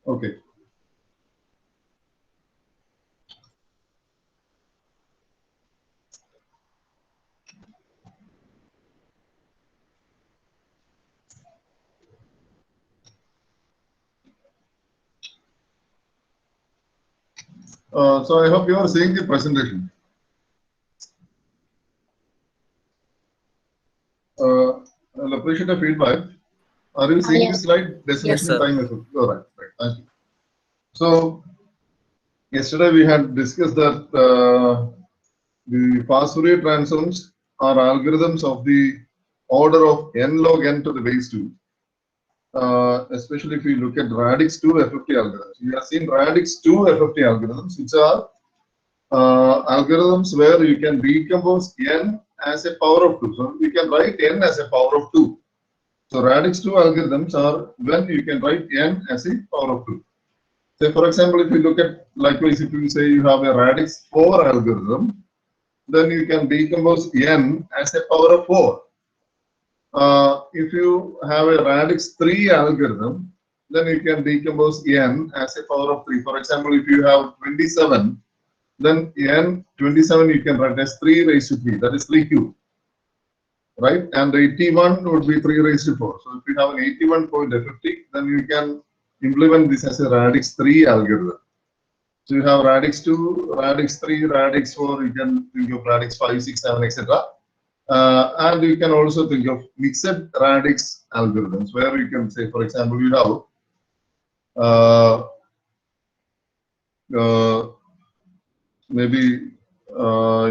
Okay. So I hope you are seeing the presentation. I'll appreciate the feedback. Are you seeing Yes. this slide? Yes, Decimation sir. time effect. All right, right. Thank you. So yesterday we had discussed that the fast Fourier transforms are algorithms of the order of n log n to the base 2. Especially if you look at radix 2 FFT algorithms. We have seen radix 2 FFT algorithms, which are algorithms where you can decompose n as a power of 2. So we can write n as a power of 2. So radix 2 algorithms are when you can write n as a power of 2. Say for example, if you look at likewise, if you say you have a radix 4 algorithm, then you can decompose n as a power of 4. If you have a radix 3 algorithm, then you can decompose n as a power of 3. For example, if you have 27, then n 27 you can write as 3 raised to 3, that is 3 cube, right? And 81 would be 3 raised to 4. So if you have an 81 point FFT, then you can implement this as a radix 3 algorithm. So you have radix 2, radix 3, radix 4, you can think of radix 5, 6, 7, etc. And you can also think of mixed radix algorithms where you can say, for example, you have maybe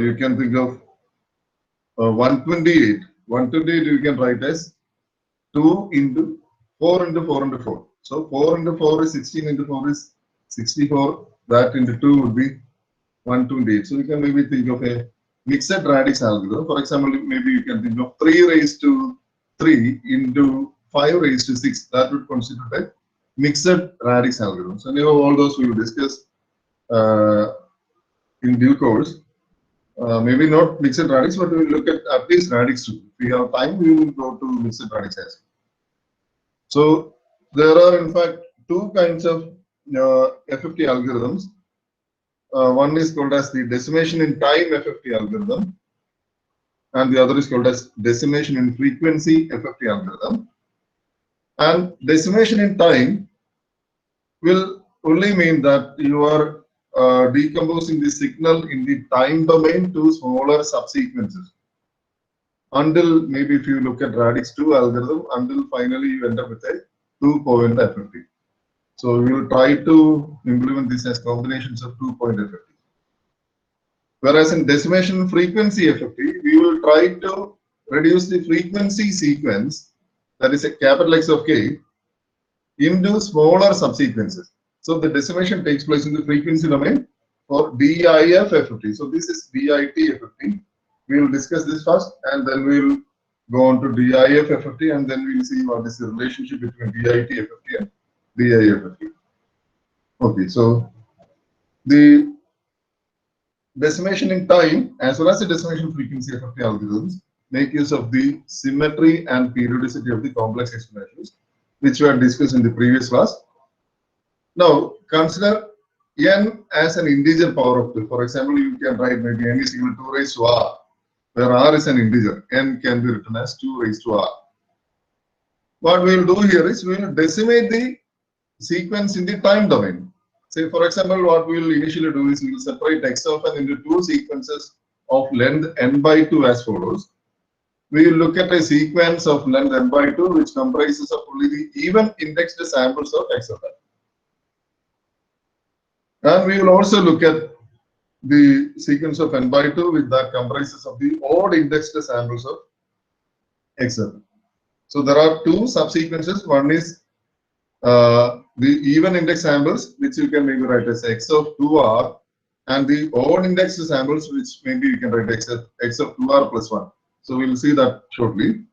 you can think of 128. 128 you can write as 2 into 4 into 4 into 4. So 4 into 4 is 16 into 4 is 64. That into 2 would be 128. So you can maybe think of a mixed radix algorithm. For example, maybe you can think of 3 raised to 3 into 5 raised to 6. That would constitute a mixed radix algorithm. So all those we will discuss in due course. Maybe not mixed radix, but we will look at least radix 2. If we have time, we will go to mixed radix as well. So there are in fact two kinds of FFT algorithms. One is called as the decimation in time FFT algorithm, and the other is called as decimation in frequency FFT algorithm. And decimation in time will only mean that you are decomposing the signal in the time domain to smaller subsequences. Until maybe if you look at radix 2 algorithm, until finally you end up with a 2-point FFT. So we will try to implement this as combinations of 2-point FFT. Whereas in decimation frequency FFT, we will try to reduce the frequency sequence, that is a capital X of k, into smaller subsequences. So the decimation takes place in the frequency domain for DIF FFT. So this is DIT FFT. We will discuss this first, and then we will go on to DIF FFT, and then we will see what is the relationship between DIT FFT and DIF FFT. Okay, so the decimation in time as well as the decimation frequency FFT algorithms make use of the symmetry and periodicity of the complex explanations, which were discussed in the previous class. Now consider n as an integer power of 2. For example, you can write maybe n is equal to 2 raised to r, where r is an integer. N can be written as 2 raised to r. What we will do here is we will decimate the sequence in the time domain. Say, for example, what we will initially do is we will separate x of n into 2 sequences of length n by 2 as follows. We will look at a sequence of length n by 2 which comprises of only the even indexed samples of x of n. And we will also look at the sequence of n by 2 which that comprises of the odd indexed samples of x of n. So there are two subsequences. One is the even index samples, which you can maybe write as x of 2r, and the odd indexed samples, which maybe you can write x of 2r plus 1. So we will see that shortly.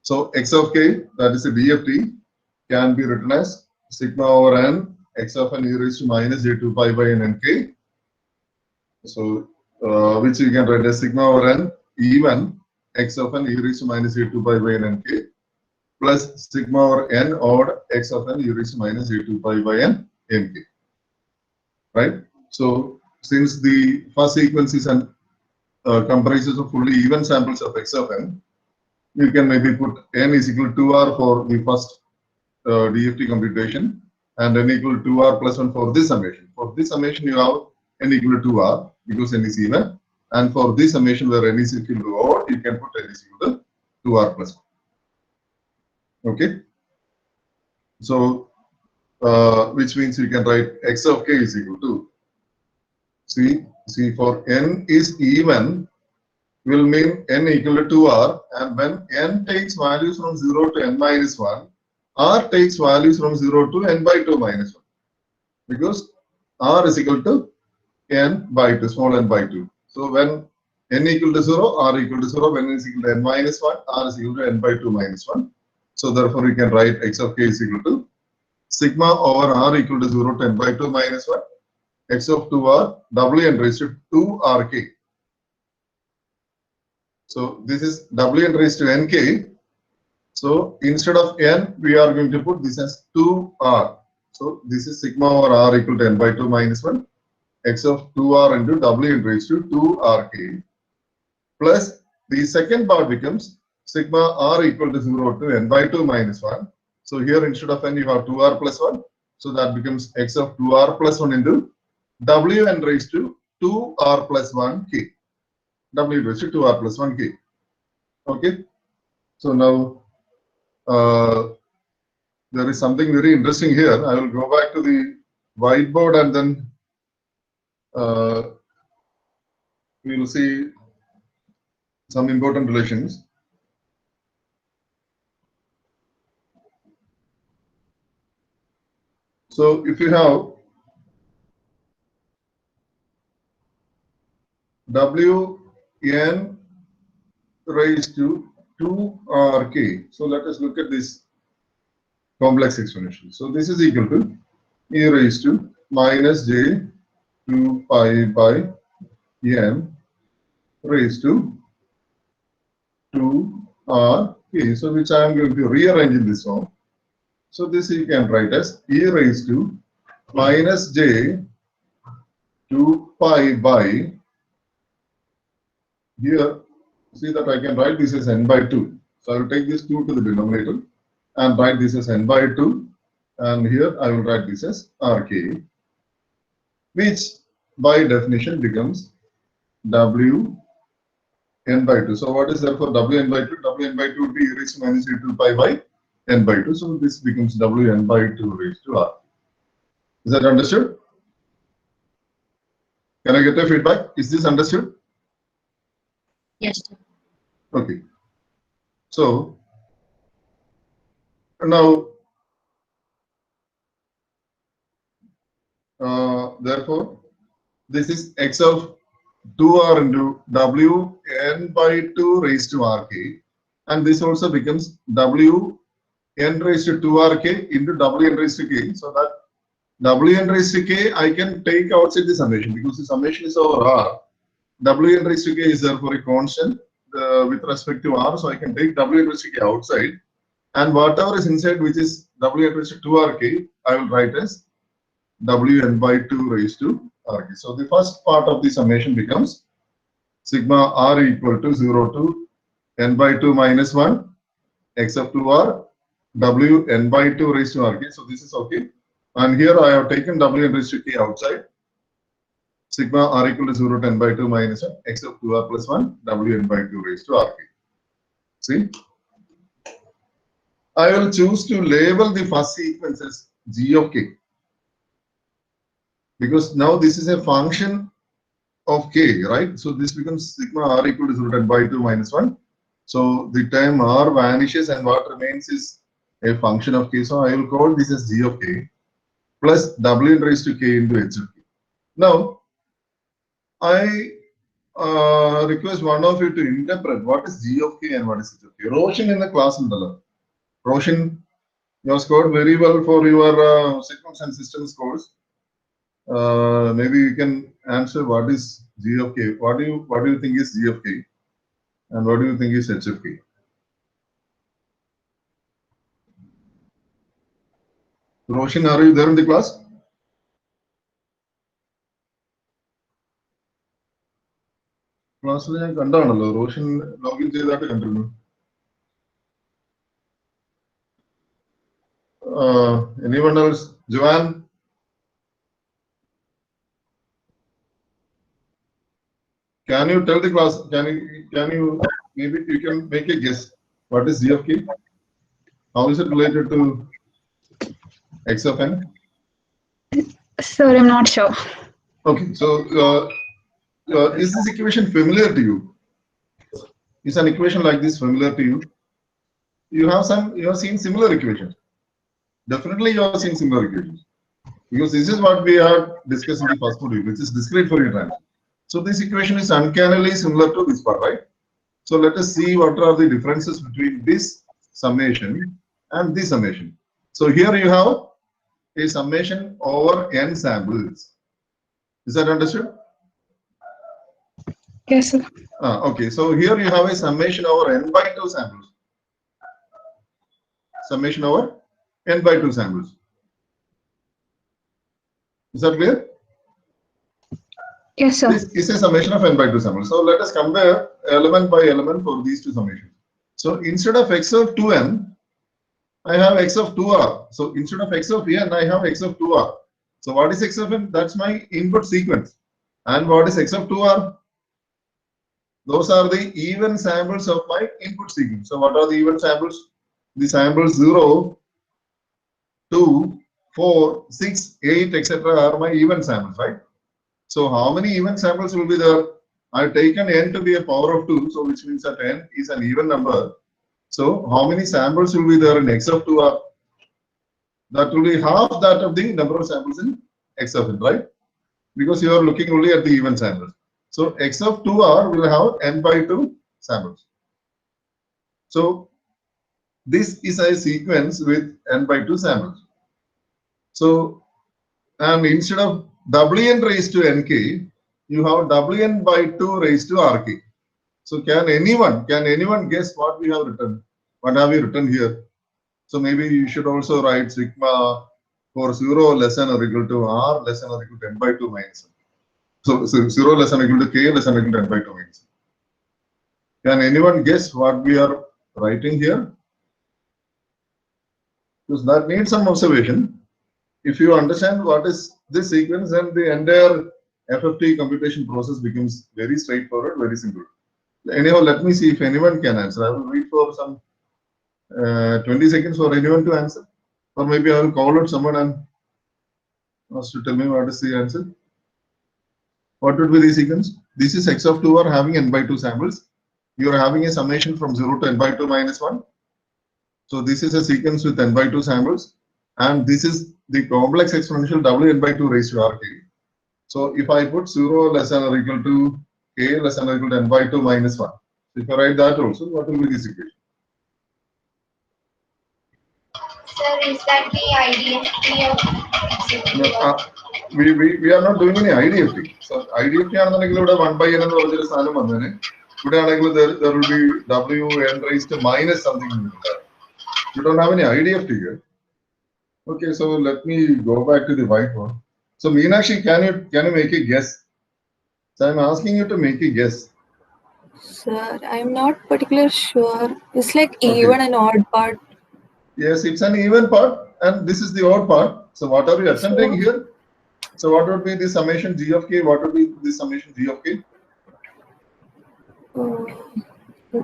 So x of k, that is a DFT, can be written as sigma over n x of n e raised to minus j2 pi by n and k. So which you can write as sigma over n even x of n e raised to minus j2 pi by n and k, plus sigma over n odd x of n e raised to minus j2 pi by n nk, right? So since the first sequence is an comprises of fully even samples of x of n, you can maybe put n is equal to 2r for the first DFT computation and n equal to 2r plus 1 for this summation. For this summation, you have n equal to 2r because n is even. And for this summation where n is equal to odd, you can put n is equal to 2r plus 1. Okay. So, which means you can write x of k is equal to, see for n is even, will mean n equal to 2r, and when n takes values from 0 to n minus 1, r takes values from 0 to n by 2 minus 1, because r is equal to n by 2, small n by 2. So when n equal to 0, r equal to 0. When n is equal to n minus 1, r is equal to n by 2 minus 1. So therefore, we can write x of k is equal to sigma over r equal to 0 to n by 2 minus 1, x of 2r wn raised to 2rk. So this is wn raised to nk. So instead of n, we are going to put this as 2r. So this is sigma over r equal to n by 2 minus 1, x of 2r into wn raised to 2rk. Plus the second part becomes sigma r equal to 0 to n by 2 minus 1. So here instead of n, you have 2r plus 1. So that becomes x of 2r plus 1 into wn raised to 2r plus 1k. W raised to 2r plus 1k. Okay. So now there is something very interesting here. I will go back to the whiteboard and then we will see some important relations. So if you have wn raised to 2rk, so let us look at this complex exponential. So this is equal to e raised to minus j 2 pi by n raised to 2rk. So which I am going to rearrange in this form. So this you can write as e raised to minus j 2 pi by, here see that I can write this as n by 2. So I will take this 2 to the denominator and write this as n by 2, and here I will write this as rk, which by definition becomes w n by 2. So what is therefore w n by 2? W n by 2 would be e raised to minus j 2 pi by n by 2. So this becomes w n by 2 raised to r. Is that understood? Can I get a feedback? Is this understood? Yes. Okay. So now, therefore, this is x of 2r into w n by 2 raised to rk, and this also becomes w n raised to 2rk into w n raised to k. So that w n raised to k I can take outside the summation because the summation is over r. W n raised to k is therefore a constant with respect to r, so I can take w n raised to k outside, and whatever is inside, which is w n raised to 2rk, I will write as w n by 2 raised to rk. So the first part of the summation becomes sigma r equal to 0 to n by 2 minus 1 x of 2r w n by 2 raised to rk. So this is okay, and here I have taken w n raised to k outside. Sigma r equal to 0 to n by 2 minus 1 x of 2r plus 1 w n by 2 raised to rk. See, I will choose to label the first sequence as g of k, because now this is a function of k, right? So this becomes sigma r equal to 0 to n by 2 minus 1. So the term r vanishes and what remains is a function of k. So I will call this as g of k plus w n raised to k into h of k. Now, I request one of you to interpret what is g of k and what is h of k. Roshan in the class, Roshan, you have scored very well for your sequence and systems course. Maybe you can answer what is g of k. What do you think is g of k, and what do you think is h of k? Roshan, are you there in the class? ക്ലാസ്സിൽ ഞാൻ കണ്ടാണല്ലോ Roshan login ചെയ്തായിട്ട് കണ്ടിരുന്നു. Anyone else? Joanne? Can you tell the class? Can you maybe you can make a guess? What is G of K? How is it related to X of N? Sir, I'm not sure. Okay, so is this equation familiar to you? Is an equation like this familiar to you? You have seen similar equations. Definitely you have seen similar equations. Because this is what we are discussing in the first module, which is discrete Fourier transform. So this equation is uncannily similar to this part, right? So let us see what are the differences between this summation and this summation. So here you have a summation over n samples. Is that understood? Yes, sir. Okay, so here you have a summation over n by 2 samples. Summation over n by 2 samples. Is that clear? Yes, sir. This is a summation of n by 2 samples. So let us compare element by element for these two summations. So instead of x of 2n, I have x of 2r. So instead of x of n, I have x of 2r. So what is x of n? That's my input sequence. And what is x of 2r? Those are the even samples of my input sequence. So what are the even samples? The samples 0, 2, 4, 6, 8, etc. are my even samples, right? So how many even samples will be there? I've taken n to be a power of 2, so which means that n is an even number. So how many samples will be there in x of 2r? That will be half that of the number of samples in x of n, right? Because you are looking only at the even samples. So x of 2r will have n by 2 samples. So this is a sequence with n by 2 samples. So, and instead of Wn raised to nk, you have Wn by 2 raised to rk. So can anyone guess what we have written? What have we written here? So maybe you should also write sigma for 0 less than or equal to r less than or equal to n by 2 minus. So 0 less than or equal to k less than or equal to n by 2 minus. Can anyone guess what we are writing here? Because that needs some observation. If you understand what is this sequence, then the entire FFT computation process becomes very straightforward, very simple. Anyhow, let me see if anyone can answer. I will wait for some 20 seconds for anyone to answer. Or maybe I will call out someone and ask to tell me what is the answer. What would be the sequence? This is x of 2 are having n by 2 samples. You are having a summation from 0 to n by 2 minus 1. So this is a sequence with n by 2 samples. And this is the complex exponential Wn by 2 raised to rk. So if I put 0 less than or equal to k less than or equal to n by 2 minus 1. If I write that also, what will be this equation? Sir, is that the IDFT of No, we are not doing any IDFT. So IDFT ആണെന്നുണ്ടെങ്കിൽ ഇവിടെ 1 by n എന്ന് പറഞ്ഞൊരു സാധനം വന്നേനെ. ഇവിടെ ആണെങ്കിൽ there will be Wn raised to minus something. We don't have any IDFT here. Okay, so let me go back to the whiteboard. So Meenakshi, can you make a guess? So I'm asking you to make a guess. Sir, I'm not particularly sure. It's like Okay. even and odd part. Yes, it's an even part, and this is the odd part. So what are we attempting here? So what would be the summation g of k? What would be the summation g of k?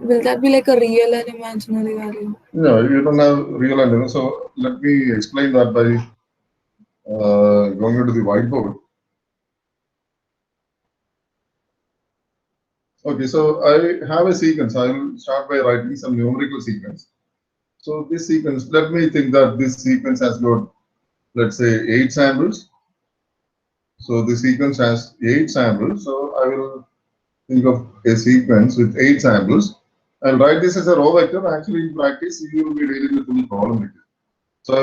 Will that be like a real and imaginary value? No, you don't have real and so let me explain that by going into the whiteboard. Okay, so I have a sequence. I will start by writing some numerical sequence. So this sequence, let me think that this sequence has got, let's say, 8 samples. So the sequence has 8 samples. So I will think of a sequence with 8 samples. I'll write this as a row vector. Actually, in practice, you will be dealing with the column vector. So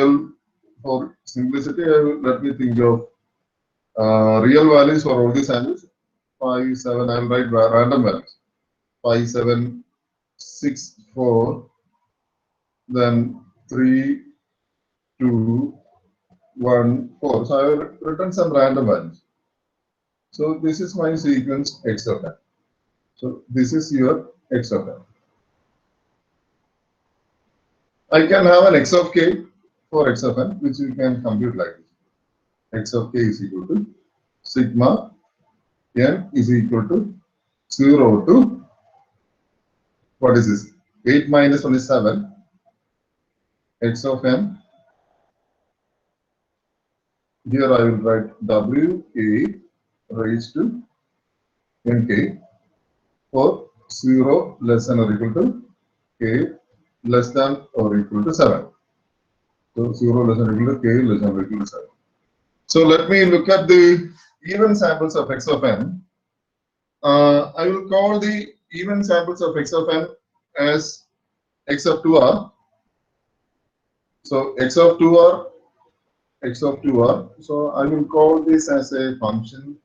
for simplicity, let me think of real values for all the samples. 5, 7, I'll write random values. 5, 7, 6, 4, then 3, 2, 1, 4. So I have written some random values. So this is my sequence x of n. So this is your x of n. I can have an x of k for x of n, which you can compute like this. X of k is equal to sigma n is equal to 0 to, what is this? 8 minus 1 is 7. X of n. Here I will write w a raised to nk for 0 less than or equal to k less than or equal to 7. So 0 less than or equal to k less than or equal to 7. So let me look at the even samples of x of n. I will call the even samples of x of n as x of 2r. So x of 2r, x of 2r. So I will call this as a function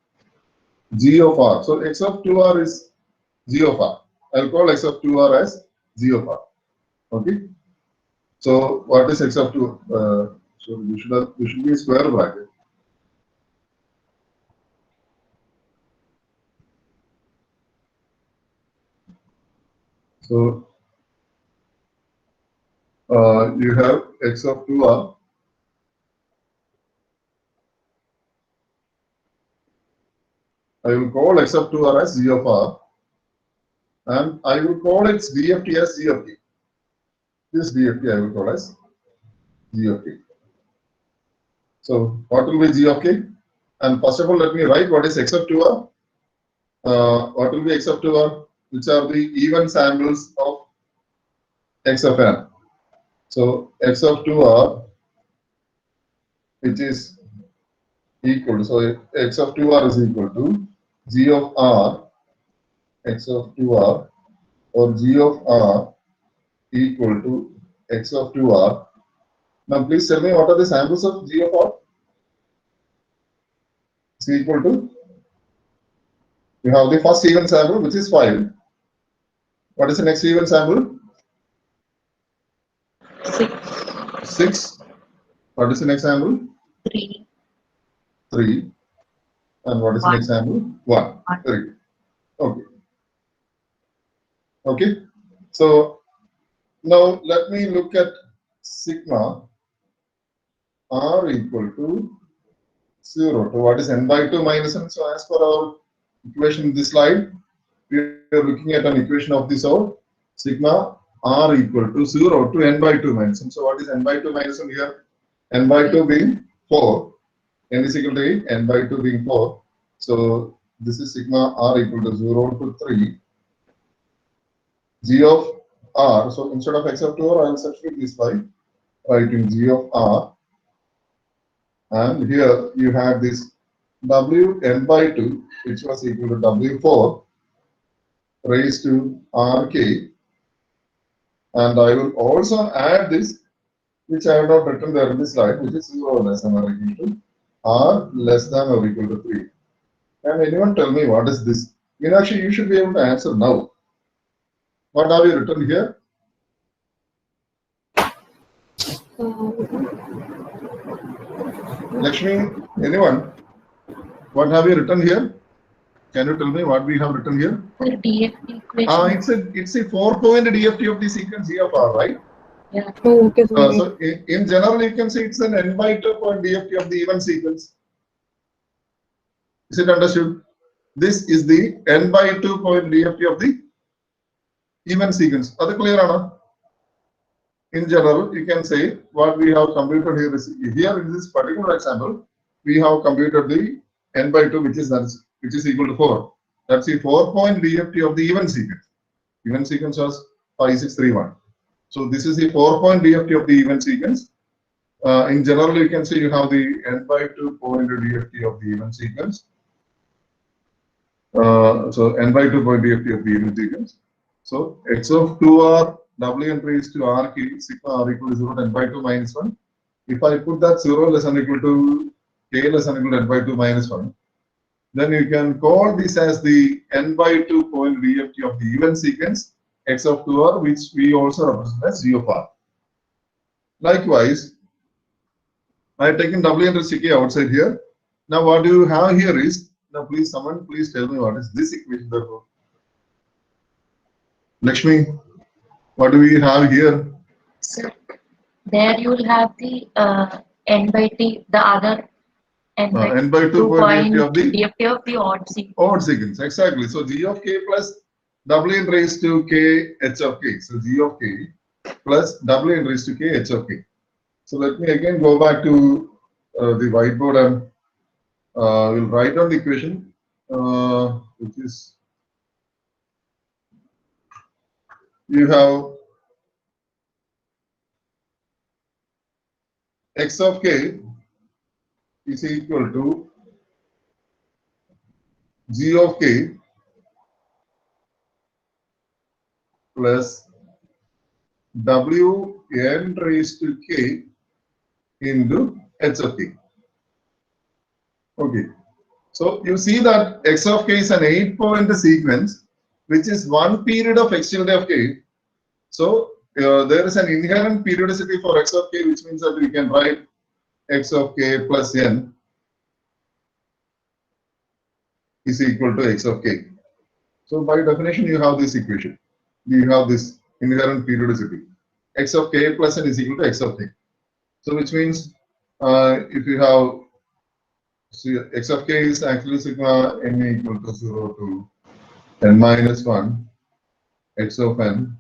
g of r. So x of 2r is g of r. I'll call x of 2r as g of r. Okay. So what is x of 2? So we should be a square bracket. So you have x of 2r. I will call x of 2r as g of r, and I will call its DFT as g of t. This DFT I will call as g of t. So what will be g of k? And first of all, let me write what is x of 2r. What will be x of 2r? Which are the even samples of x of n. So x of 2r, which is equal to, so x of 2r is equal to g of r, x of 2r, or g of r equal to x of 2r. Now please tell me what are the samples of g of r? Is equal to, you have the first even sample, which is 5. What is the next even sample? 6. What is the next sample? 3. And what is the next sample? 1. Very good. Okay. Okay. So now let me look at sigma r equal to 0 to what is n by 2 minus n. So as per our equation in this slide, we are looking at an equation of this sort. Sigma r equal to 0 to n by 2 minus n. So what is n by 2 minus n here? N by 2 being 4. N is equal to 8, n by 2 being 4. So this is sigma r equal to 0 to 3. G of r. So instead of x of 2r, I will substitute this by writing g of r. And here you have this w n by 2, which was equal to w4 raised to rk. And I will also add this, which I have not written there in this slide, which is 0 less than or equal to r less than or equal to 3. Can anyone tell me what is this? Meenakshi, you should be able to answer now. What have you written here? Lakshmi, anyone? What have you written here? Can you tell me what we have written here? The DFT equation. It's a 4-point DFT of the sequence G of R, right? Yeah. Oh, okay. So in general, you can say it's an n by 2 point DFT of the even sequence. Is it understood? This is the n by 2 point DFT of the even sequence. Are they clear, Anna? In general, you can say what we have computed here is, here in this particular example, we have computed the n by 2, which is equal to 4. That's the 4-point DFT of the even sequence. Even sequence was 5, 6, 3, 1. So this is the 4-point DFT of the even sequence. In general, you can say you have the n by 2 point DFT of the even sequence. So n by 2 point DFT of the even sequence. So x of 2r wn raised to r k sigma r equal to 0 to n by 2 minus 1. If I put that 0 less than equal to k less than equal to n by 2 minus 1, then you can call this as the n by 2 point DFT of the even sequence x of 2r, which we also represent as g of r. Likewise, I have taken w and ck outside here. Now what you have here is, now please someone please tell me what is this equation therefore. Lakshmi, what do we have here? So there you will have the n by t, the other n by N by 2 point DFT of the DFT of the odd sequence. odd sequence. Exactly. So g of k plus w n raised to k h of k. So g of k plus w n raised to k h of k. So let me again go back to the whiteboard and we'll write down the equation, which is you have x of k is equal to g of k plus w n raised to k into h of k. Okay. So you see that x of k is an 8-point sequence, which is one period of x tilde of k. So there is an inherent periodicity for x of k, which means that we can write x of k plus n is equal to x of k. So by definition, you have this equation. You have this inherent periodicity. X of k plus n is equal to x of k. So which means if you have, see, x of k is actually sigma n equal to 0 to n minus 1 x of n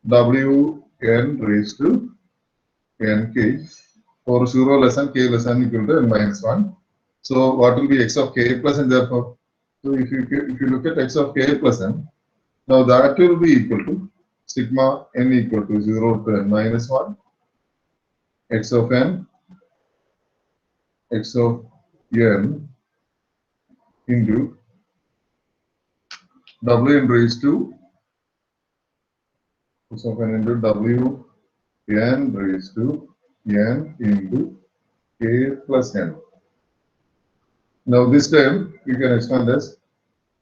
w n raised to n k for 0 less than k less than equal to n minus 1. So what will be x of k plus n therefore? So if you look at x of k plus n, now that will be equal to sigma n equal to 0 to n minus 1 x of n x of n into w n raised to x of n into w n raised to n into k plus n. Now this term you can expand as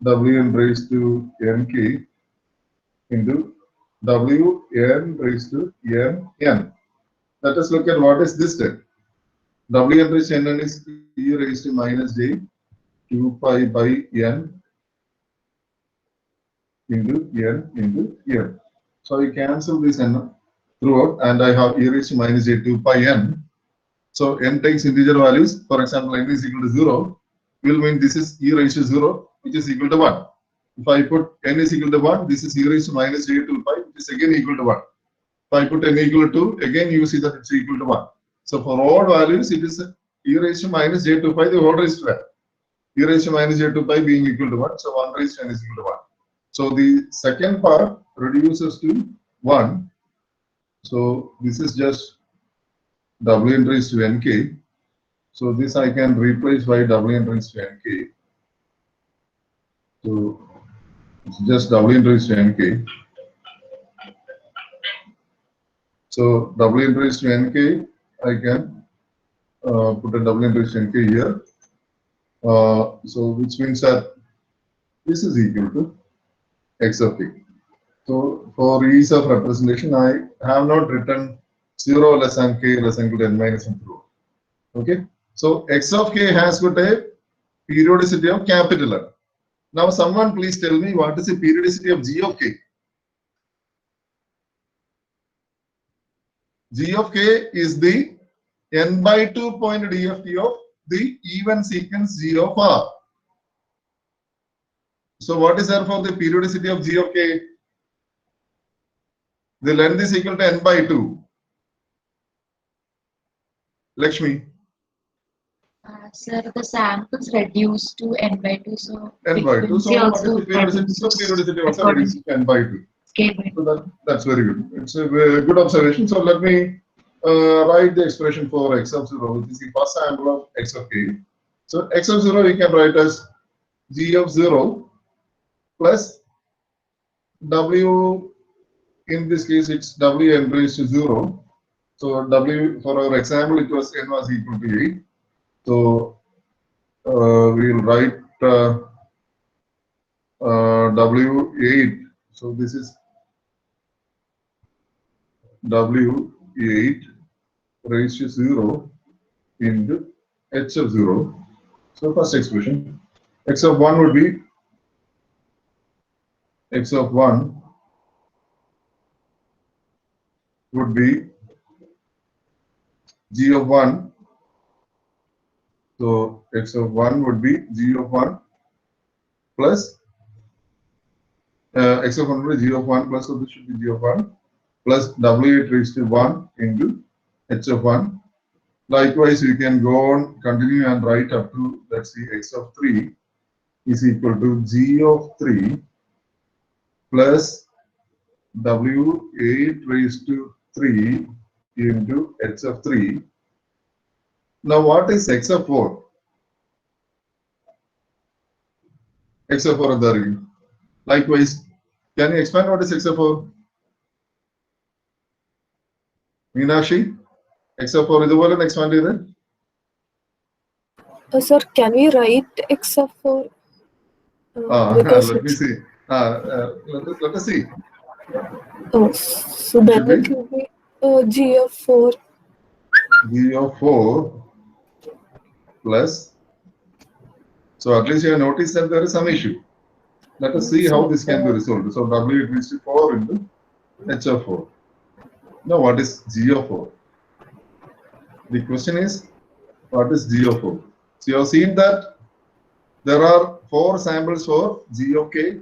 w n raised to n k into w n raised to n n. Let us look at what is this term. W n raised to n is e raised to minus j 2 pi by n into n. So I cancel this n throughout and I have e raised to minus j 2 pi n. So n takes integer values. For example, n is equal to 0 will mean this is e raised to 0, which is equal to 1. If I put n is equal to 1, this is e raised to minus j 2 pi, which is again equal to 1. If I put n equal to 2, again you see that it's equal to 1. So for all values, it is e raised to minus j 2 pi, the whole raised to n. E raised to minus j 2 pi being equal to 1, so 1 raised to n is equal to 1. So the second part reduces to 1. So this is just w n raised to nk. So this I can replace by w n raised to nk. So it's just w n raised to nk. So w n raised to nk, I can put a w n raised to nk here. So which means that this is equal to x of k. So for ease of representation, I have not written 0 less than k less than equal to n minus 1 through. Okay. So x of k has got a periodicity of capital N. Now someone please tell me what is the periodicity of g of k? G of k is the n by 2 point DFT of the even sequence g of r. So what is therefore the periodicity of g of k? The length is equal to n by 2. Lakshmi. Sir, the samples reduced to n by 2, so N by 2. So what is the periodicity? So periodicity also reduces to n by 2. So that's very good. It's a very good observation. So let me write the expression for x of 0, which is the first sample of x of k. So x of 0 we can write as g of 0 plus w, in this case it's w n raised to 0. So w, for our example, it was n was equal to 8. So we'll write w8. So this is w8 raised to 0 into h of 0. So first expression, x of 1 would be x of 1 would be g of 1. So x of 1 would be g of 1 plus x of 1 would be g of 1 plus, so this should be g of 1 plus w raised to 1 into h of 1. Likewise, we can go on, continue and write up to, let's see, x of 3 is equal to g of 3 plus w8 raised to 3 into h of 3. Now, what is x of 4? X of 4 is there. Likewise, can you expand what is x of 4? Meenakshi, x of 4 is the one expand it. Sir, can we write x of 4? Because Let me see. Let us see. oh, so then it will be g of 4. G of 4 plus. So at least you have noticed that there is some issue. Let us see how this can be resolved. So w raised to 4 into h of 4. Now what is g of 4? The question is, what is g of 4? So you have seen that there are 4 samples for g of k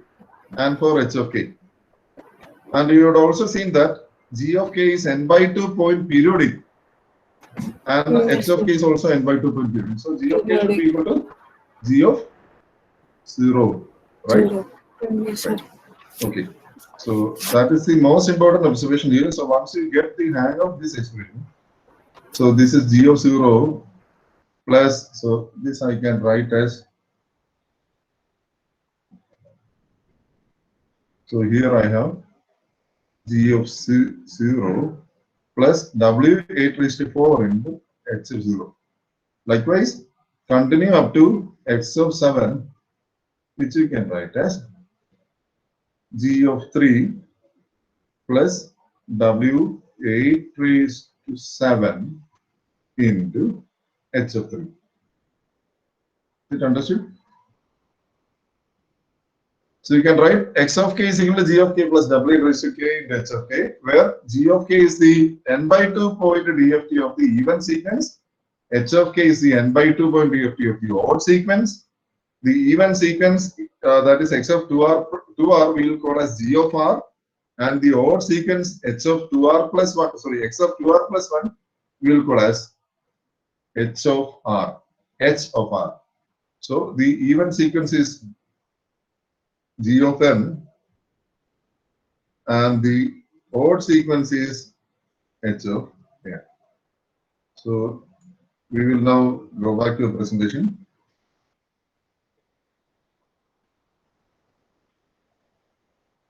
and for h of k. And you would also seen that g of k is n by 2 point periodic and h of k is also n by 2 point periodic. So g of k should be equal to g of 0, right? 0. Yes, sir. Okay. So that is the most important observation here. So once you get the hang of this expression, so this is g of 0 plus, so this I can write as, so here I have g of 0 plus w8 raised to 4 into x of 0. Likewise, continue up to x of 7, which you can write as g of 3 plus w8 raised to 7 into h of 3. Is it understood? So you can write x of k is equal to g of k plus w raised to k into h of k, where g of k is the n by 2 point DFT of the even sequence, h of k is the n by 2 point DFT of the odd sequence. The even sequence, that is x of 2r we will call as g of r, and the odd sequence h of 2r plus 1, sorry, x of 2r plus 1 we will call as h of r, h of r. So the even sequence is g of n and the odd sequence is h of n. So we will now go back to the presentation.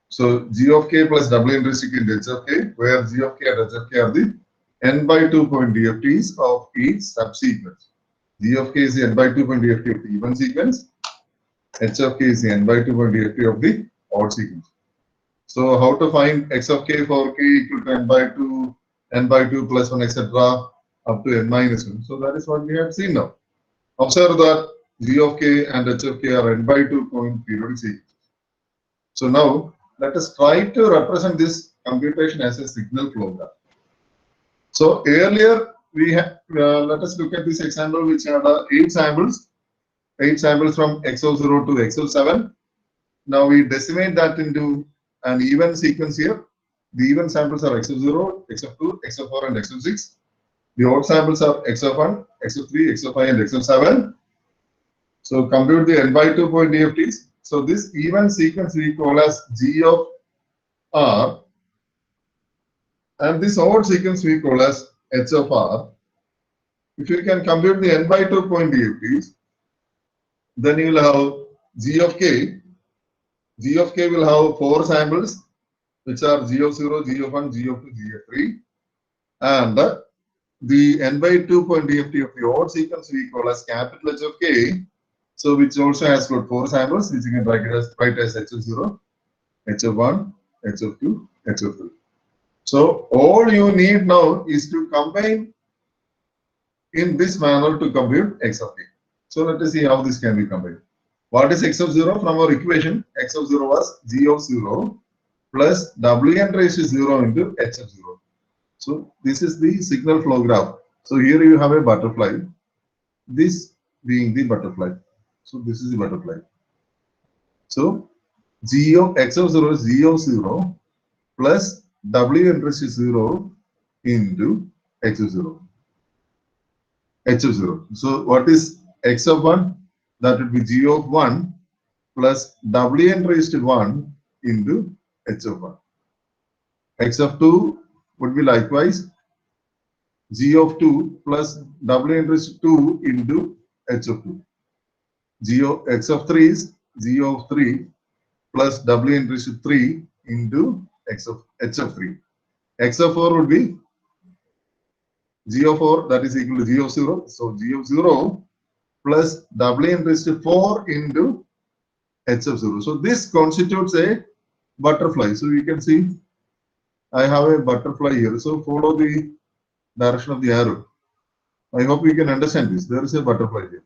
So g of k plus w intrinsic into h of k, where g of k and h of k are the n by 2 point DFTs of each subsequence. G of k is the n by 2 point DFT of the even sequence. H of k is the n by 2 point DFT of the odd sequence. So how to find x of k for k equal to n by 2 plus 1, etc. up to n minus 1. So that is what we have seen now. Observe that g of k and h of k are n by 2 point periodic sequences. So now let us try to represent this computation as a signal flow graph. So earlier we have, let us look at this example which had 8 samples from x of 0 to x of 7. Now we decimate that into an even sequence here. The even samples are x of 0, x of 2, x of 4 and x of 6. The odd samples are x of 1, x of 3, x of 5 and x of 7. So compute the n by 2 point DFTs. So this even sequence we call as g of r, and this odd sequence we call as h of r. If you can compute the n by 2 point DFTs, then you will have g of k. G of k will have 4 samples, which are g of 0, g of 1, g of 2, g of 3. And the n by 2 point DFT of the odd sequence we call as capital H of k. So which also has got 4 samples, which you can write as h of 0, h of 1, h of 2, h of 3. So all you need now is to combine in this manner to compute x of k. So let us see how this can be combined. What is x of 0? From our equation, x of 0 was g of 0 plus wn raised to 0 into h of 0. So this is the signal flow graph. So here you have a butterfly, this being the butterfly. So this is the butterfly. So g of x of 0 is g of 0 plus wn raised to 0 into x of 0. H of 0. So what is x of 1? That would be g of 1 plus wn raised to 1 into h of 1. X of 2 would be likewise g of 2 plus wn raised to 2 into h of 2. G of x of 3 is g of 3 plus wn raised to 3 into h of 3. X of 4 would be g of 4, that is equal to g of 0. So g of 0 plus wn raised to 4 into h of 0. So this constitutes a butterfly. So you can see I have a butterfly here. So follow the direction of the arrow. I hope you can understand this. There is a butterfly here.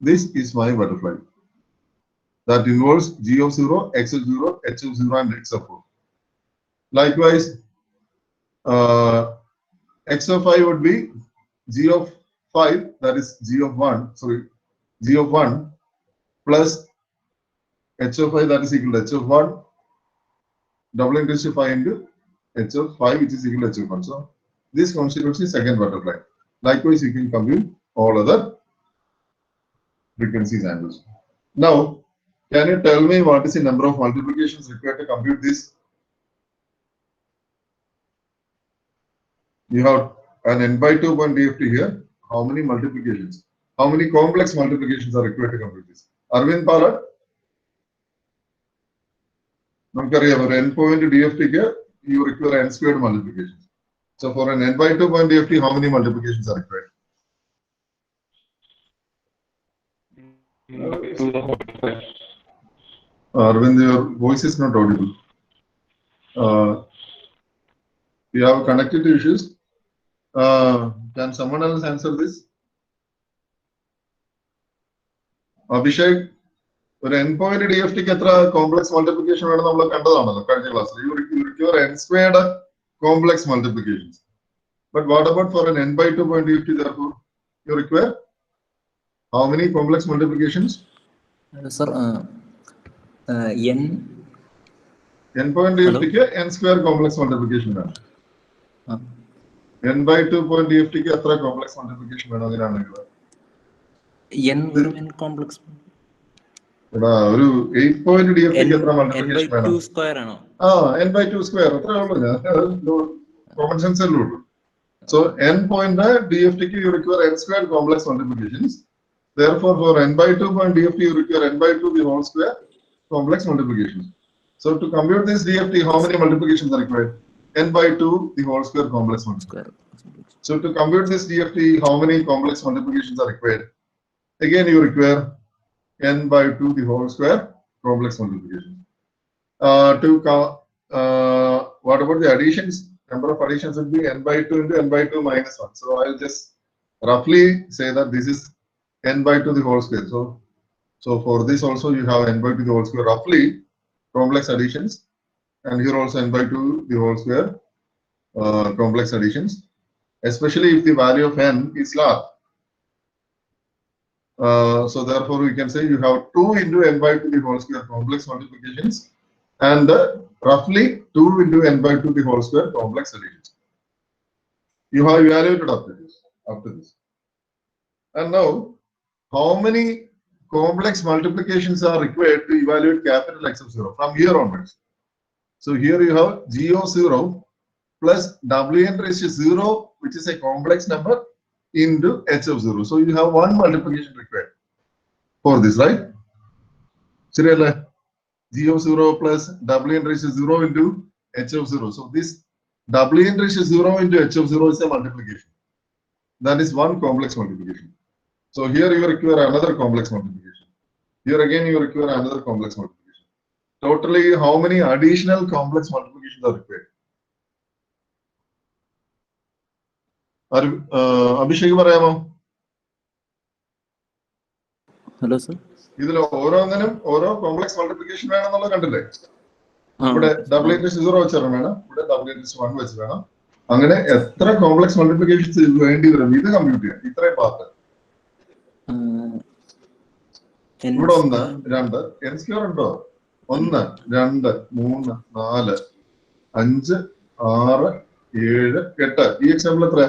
This is my butterfly. That involves g of 0, x of 0, h of 0 and x of 4. Likewise, x of 5 would be g of 5, that is g of 1, sorry, g of 1 plus h of 5, that is equal to h of 1, wn raised to 5 into h of 5, which is equal to h of 1. So this constitutes the second butterfly. Likewise, you can compute all other frequencies angles. Now, can you tell me what is the number of multiplications required to compute this? You have an n by 2 point DFT here. How many multiplications? How many complex multiplications are required to compute this? Arvind Palat? നമുക്കറിയാം ഒരു n point DFT you require n squared multiplications. So for an n by 2 point DFT, how many multiplications are required? Arvind, your voice is not audible. We have connectivity issues. Can someone else answer this? Abhishek, ഒരു n point DFT ക്ക് എത്ര complex multiplication വേണം നമ്മൾ കണ്ടതാണല്ലോ കഴിഞ്ഞ ക്ലാസ്സിൽ. You require n squared complex multiplications. But what about for an n by 2 point DFT? Therefore, you require how many complex multiplications? Sir, n point DFT ക്ക് n square complex multiplication വേണം. n by 2 point DFT ക്ക് എത്ര complex multiplication വേണം അങ്ങനെയാണെങ്കിൽ? n complex. എടാ ഒരു 8 point DFT ക്ക് എത്ര n by multiplication വേണം? 2 square ആണോ? n by 2 square അത്രേ ഉള്ളൂ. ഞാൻ common sense അല്ലേ ഉള്ളൂ. So n point DFT ക്ക് you require n square complex multiplications. Therefore, for n by 2 point DFT, you require n by 2 the whole square complex multiplications. So to compute this DFT, how many multiplications are required? N by 2 the whole square complex multiplication. So to compute this DFT, how many complex multiplications are required? Again, you require n by 2 the whole square complex multiplication. What about the additions? Number of additions would be n by 2 into n by 2 minus 1. So I'll just roughly say that this is n by 2 the whole square. So for this also you have n by 2 the whole square roughly complex additions, and here also n by 2 the whole square complex additions, especially if the value of n is large. So therefore we can say you have 2 into n by 2 the whole square complex multiplications and roughly 2 into n by 2 the whole square complex additions. You have evaluated up to this. And now, how many complex multiplications are required to evaluate capital X of 0 from here onwards? So here you have g of 0 plus wn raised to 0, which is a complex number, into h of 0. So you have one multiplication required for this, right? Serial g of 0 plus wn raised to 0 into h of 0. So this wn raised to 0 into h of 0 is a multiplication. That is one complex multiplication. So here you require another complex multiplication. Here again you require another complex multiplication. Totally, how many additional complex multiplications are required? Abhishek, Hello, sir. ഇതിൽ ഓരോന്നിനും ഓരോ complex multiplication വേണമെന്നുള്ള കണ്ടില്ലേ? ഇവിടെ W/0 വെച്ച് വേണം, ഇവിടെ W/1 വെച്ച് വേണം. അങ്ങനെ എത്ര കോംപ്ലക്സ് മൾട്ടിപ്ലിക്കേഷൻസ് വേണ്ടി വരും ഇത് കമ്പ്യൂട്ട് ചെയ്യാൻ? ഇത്രയും പാർട്ട്. ഇവിടെ 1, 2 n² ഉണ്ടോ? 1, 2, 3, 4, 5, 6, 7, 8. ഈ എക്സാമ്പിൾ എത്ര?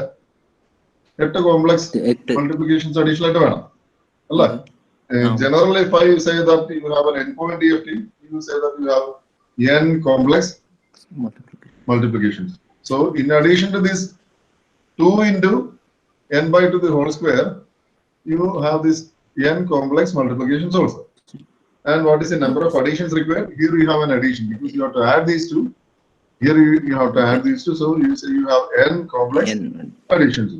8 കോംപ്ലക്സ് മൾട്ടിപ്ലിക്കേഷൻസ് അഡീഷണൽ ആയിട്ട് വേണം അല്ല? Generally, if I say that you have an n-point DFT, you say that you have n complex multiplications. So, in addition to this 2 into n by 2 the whole square, you have this n complex multiplications also. And what is the number of additions required? Here you have an addition because you have to add these two. Here you have to add these two. So, you say you have n complex additions.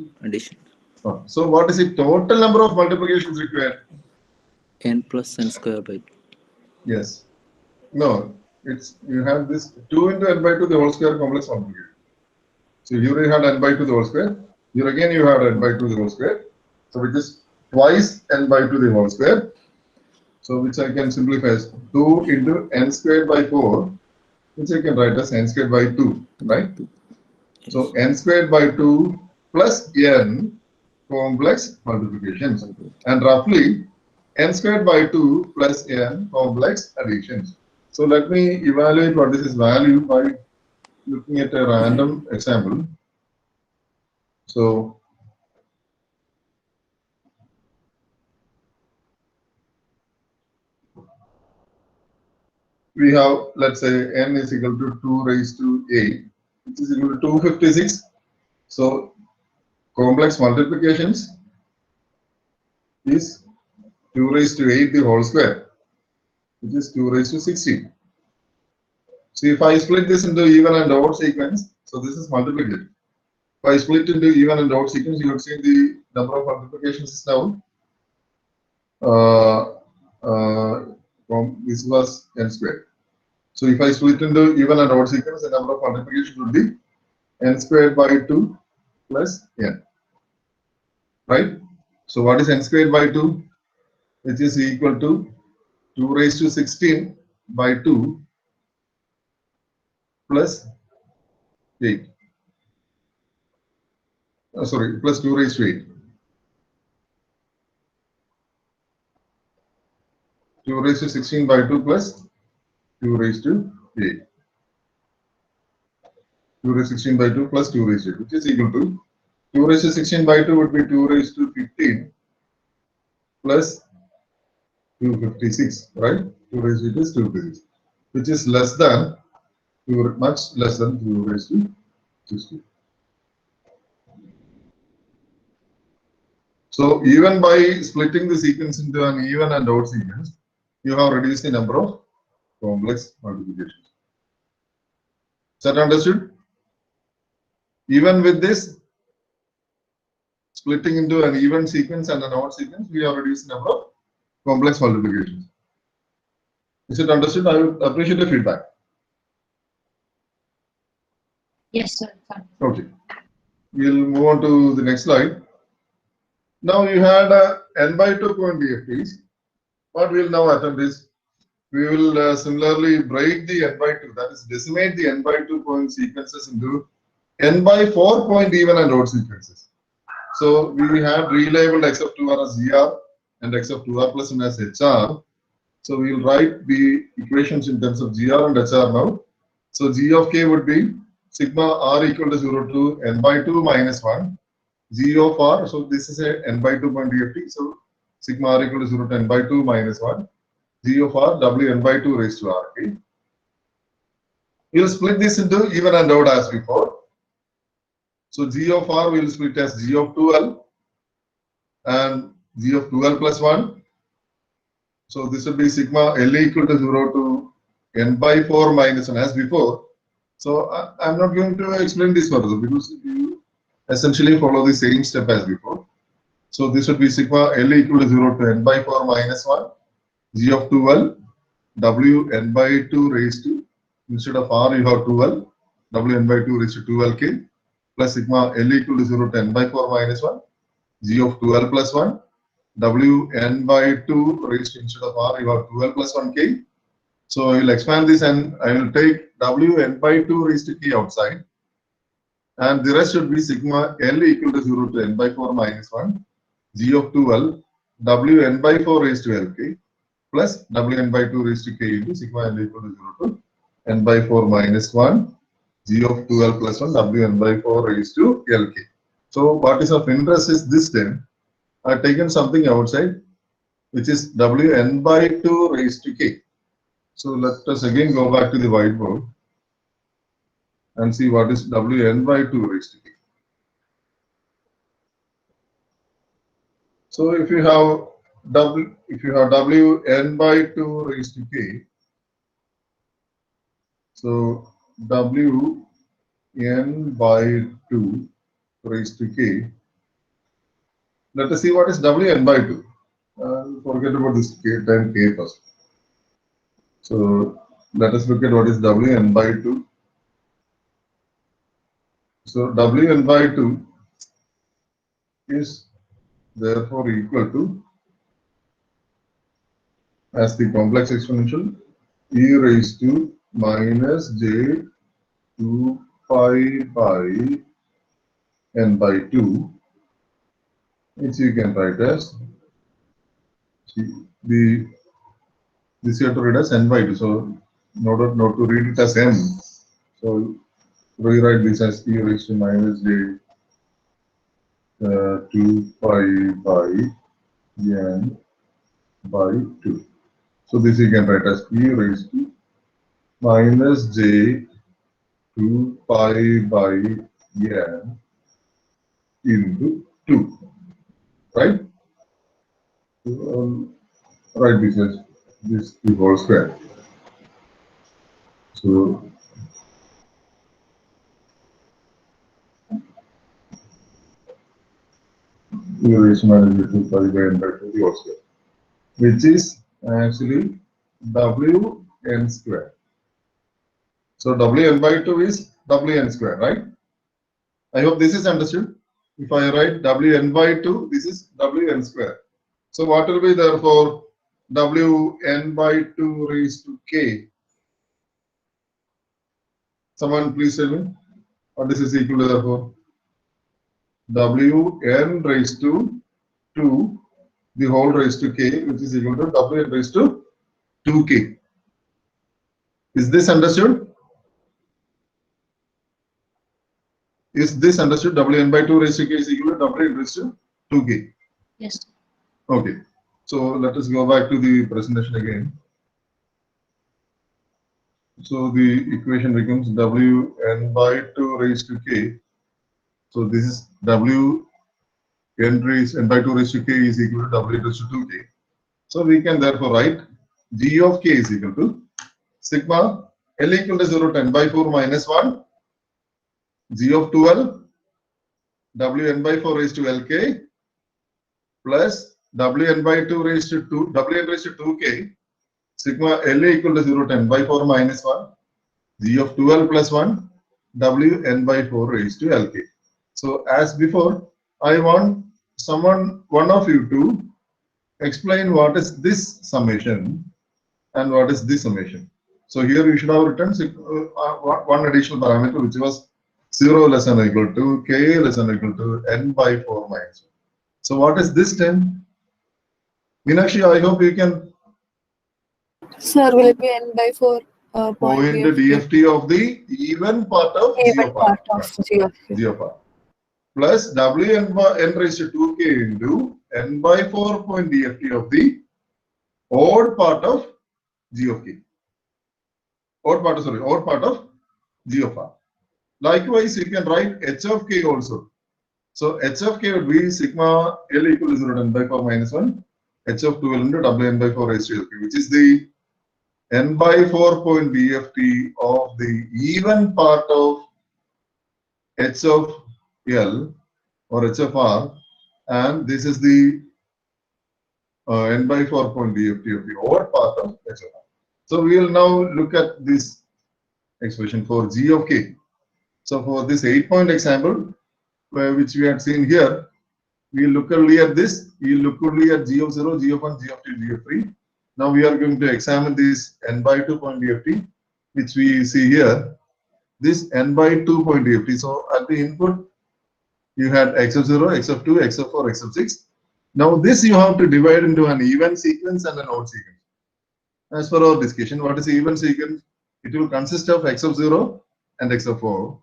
So, what is the total number of multiplications required? n plus n square by 2. Yes. No, it's you have this 2 into n by 2 the whole square complex multiplication. So here you had n by 2 the whole square. Here again you had n by 2 the whole square. So which is twice n by 2 the whole square. So which I can simplify as 2 into n squared by 4, which I can write as n squared by 2, right? So n squared by 2 plus n complex multiplications, and roughly n squared by 2 plus n complex additions. So let me evaluate what is this value by looking at a random example. So we have, let's say, n is equal to 2 raised to 8, which is equal to 256. So complex multiplications is 2 raised to 8 the whole square, which is 2 raised to 16. So if I split this into even and odd sequence, so this is multiplication. If I split into even and odd sequence, you will see the number of multiplications is now. This was n squared. So if I split into even and odd sequence, the number of multiplications would be n squared by 2 plus n. Right? So what is n squared by 2? Which is equal to 2 raised to 16 by 2 plus 8. Plus 2 raised to 8. 2 raised to 16 by 2 plus 2 raised to 8. 2 raised to 16 by 2 plus 2 raised to 8, which is equal to 2 raised to 16 by 2 would be 2 raised to 15 plus 256, right? 2 raised to 8 is 256, which is less than, much less than 2 raised to 60. So even by splitting the sequence into an even and odd sequence, you have reduced the number of complex multiplications. Is that understood? Even with this splitting into an even sequence and an odd sequence, we have reduced the number of complex multiplications. Is it understood? I would appreciate the feedback. Yes, sir. Okay. We'll move on to the next slide. Now you had n by 2 point DFTs. What we'll now attempt is we will similarly break the n by 2, that is decimate the n by 2 point sequences into n by 4 point even and odd sequences. So we have relabeled x of 2r as gr and x of 2r plus n as hr. So we will write the equations in terms of gr and hr now. So g of k would be sigma r equal to 0 to n by 2 minus 1. G of r, so this is a n by 2 point DFT. So sigma r equal to 0 to n by 2 minus 1. G of r w n by 2 raised to r. Okay. We'll split this into even and odd as before. So G of r will split as G of 2l and G of 2l plus 1. So this will be sigma L equal to 0 to n by 4 minus 1 as before. So I'm not going to explain this further because you essentially follow the same step as before. So this would be sigma L equal to 0 to n by 4 minus 1. G of 2l w n by 2 raised to, instead of r you have 2l, w n by 2 raised to 2lk plus sigma L equal to 0 to n by 4 minus 1. G of 2l plus 1. Wn by 2 raised to, instead of r, you have 2l plus 1k. So I will expand this and I will take Wn by 2 raised to k outside. And the rest should be sigma L equal to 0 to n by 4 minus 1, g of 2l, Wn by 4 raised to lk, plus Wn by 2 raised to k into sigma L equal to 0 to n by 4 minus 1, g of 2l plus 1, Wn by 4 raised to lk. So what is of interest is this term. I have taken something outside, which is Wn by 2 raised to k. So let us again go back to the whiteboard and see what is Wn by 2 raised to k. So if you have Wn by 2 raised to k, so Wn by 2 raised to k. Let us see what is Wn by 2. Forget about this k time k first. So let us look at what is Wn by 2. So Wn by 2 is therefore equal to, as the complex exponential, e raised to minus j 2 pi by n by 2, which you can write as this you have to read as n by 2. So in order not to read it as m, so rewrite this as e raised to minus j 2 pi by n by 2. So this you can write as e raised to minus j 2 pi by n into 2, right? Write this as this the whole square. So e raised to minus j 2 pi by n by 2 the whole square, which is actually Wn square. So Wn by 2 is Wn square, right? I hope this is understood. If I write Wn by 2, this is Wn square. So what will be therefore Wn by 2 raised to k? Someone please tell me what this is equal to therefore. Wn raised to 2, the whole raised to k, which is equal to Wn raised to 2k. Is this understood? Is this understood? Wn by 2 raised to k is equal to Wn raised to 2k. Yes. Okay. So let us go back to the presentation again. So the equation becomes Wn by 2 raised to k. So this is Wn by 2 raised to k is equal to W raised to 2k. So we can therefore write g of k is equal to sigma L equal to 0 to n by 4 minus 1, g of 2l, Wn by 4 raised to lk, plus Wn by 2 raised to 2, Wn raised to 2k, sigma L equal to 0 to n by 4 minus 1, g of 2l plus 1, Wn by 4 raised to lk. So as before, I want one of you to explain what is this summation and what is this summation. So here you should have written one additional parameter, which was 0 less than or equal to k less than or equal to n by 4 minus 1. So what is this term? Meenakshi, I hope you can Sir, will it be n by 4 point DFT of the even part of g even of r. part of G of k. G of r. Plus Wn by n raised to 2k into n by 4 point DFT of the odd part of g of k. Odd part of g of r. Likewise, you can write h of k also. So h of k would be sigma L equal to 0 to n by 4 minus 1, h of 2l into Wn by 4 raised to lk, which is the n by 4 point DFT of the even part of h of L or h of r, and this is the n by 4 point DFT of the odd part of h of r. So we will now look at this expression for g of k. So for this 8-point example, which we had seen here, We look only at this. We look only at G of 0, G of 1, G of 2, G of 3. Now we are going to examine this n by 2 point DFT, which we see here. This n by 2 point DFT. So at the input, you had x of 0, x of 2, x of 4, x of 6. Now this you have to divide into an even sequence and an odd sequence. As per our discussion, what is the even sequence? It will consist of x of 0 and x of 4.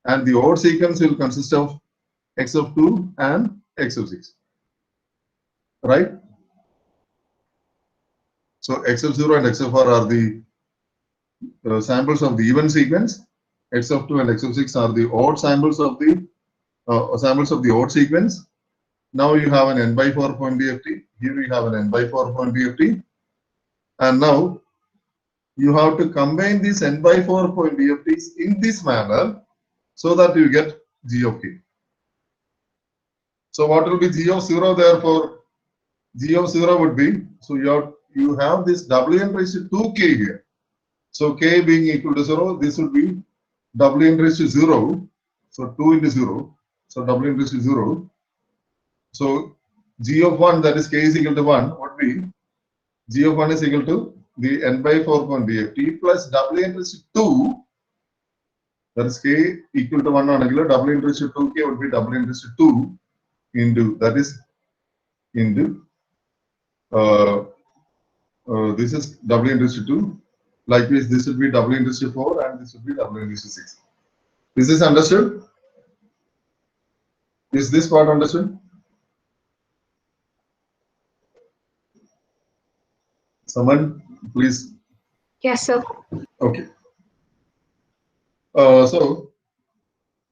And the odd sequence will consist of x of 2 and x of 6. Right? So x of 0 and x of 4 are the samples of the even sequence. X of 2 and x of 6 are the odd samples of the odd sequence. Now you have an n by 4 point DFT. Here we have an n by 4 point DFT. And now you have to combine these n by 4 point DFTs in this manner so that you get G of k. So what will be G of 0? Therefore, G of 0 would be, so you have this Wn raised to 2k here. So k being equal to 0, this would be Wn raised to 0. So 2 into 0. So Wn raised to 0. So G of 1, that is k is equal to 1, would be G of 1 is equal to the n by 4 point DFT plus Wn raised to 2. That is k equal to 1 on regular. Wn raised to 2k would be Wn raised to 2 into, that is into this is Wn raised to 2. Likewise, this would be Wn raised to 4 and this would be Wn raised to 6. This is understood? Is this part understood? Someone, please. Yes, sir. Okay. So,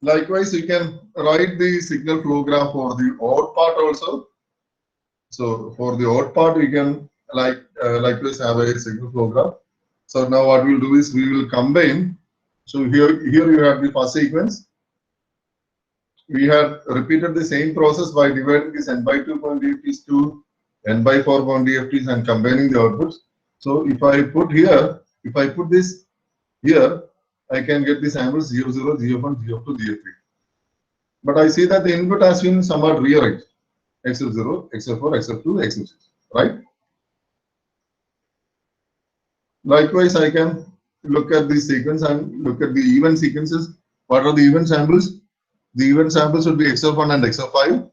likewise, you can write the signal flow graph for the odd part also. So, for the odd part, you can likewise have a signal flow graph. So now what we'll do is we will combine. So here you have the first sequence. We have repeated the same process by dividing this n by 2 point DFTs to n by 4 point DFTs and combining the outputs. So if I put this here, I can get the samples G of 0, G of 1, G of 2, G of 3. But I see that the input has been somewhat rearranged. X of 0, X of 4, X of 2, X of 6. Right? Likewise, I can look at the sequence and look at the even sequences. What are the even samples? The even samples would be X of 1 and X of 5.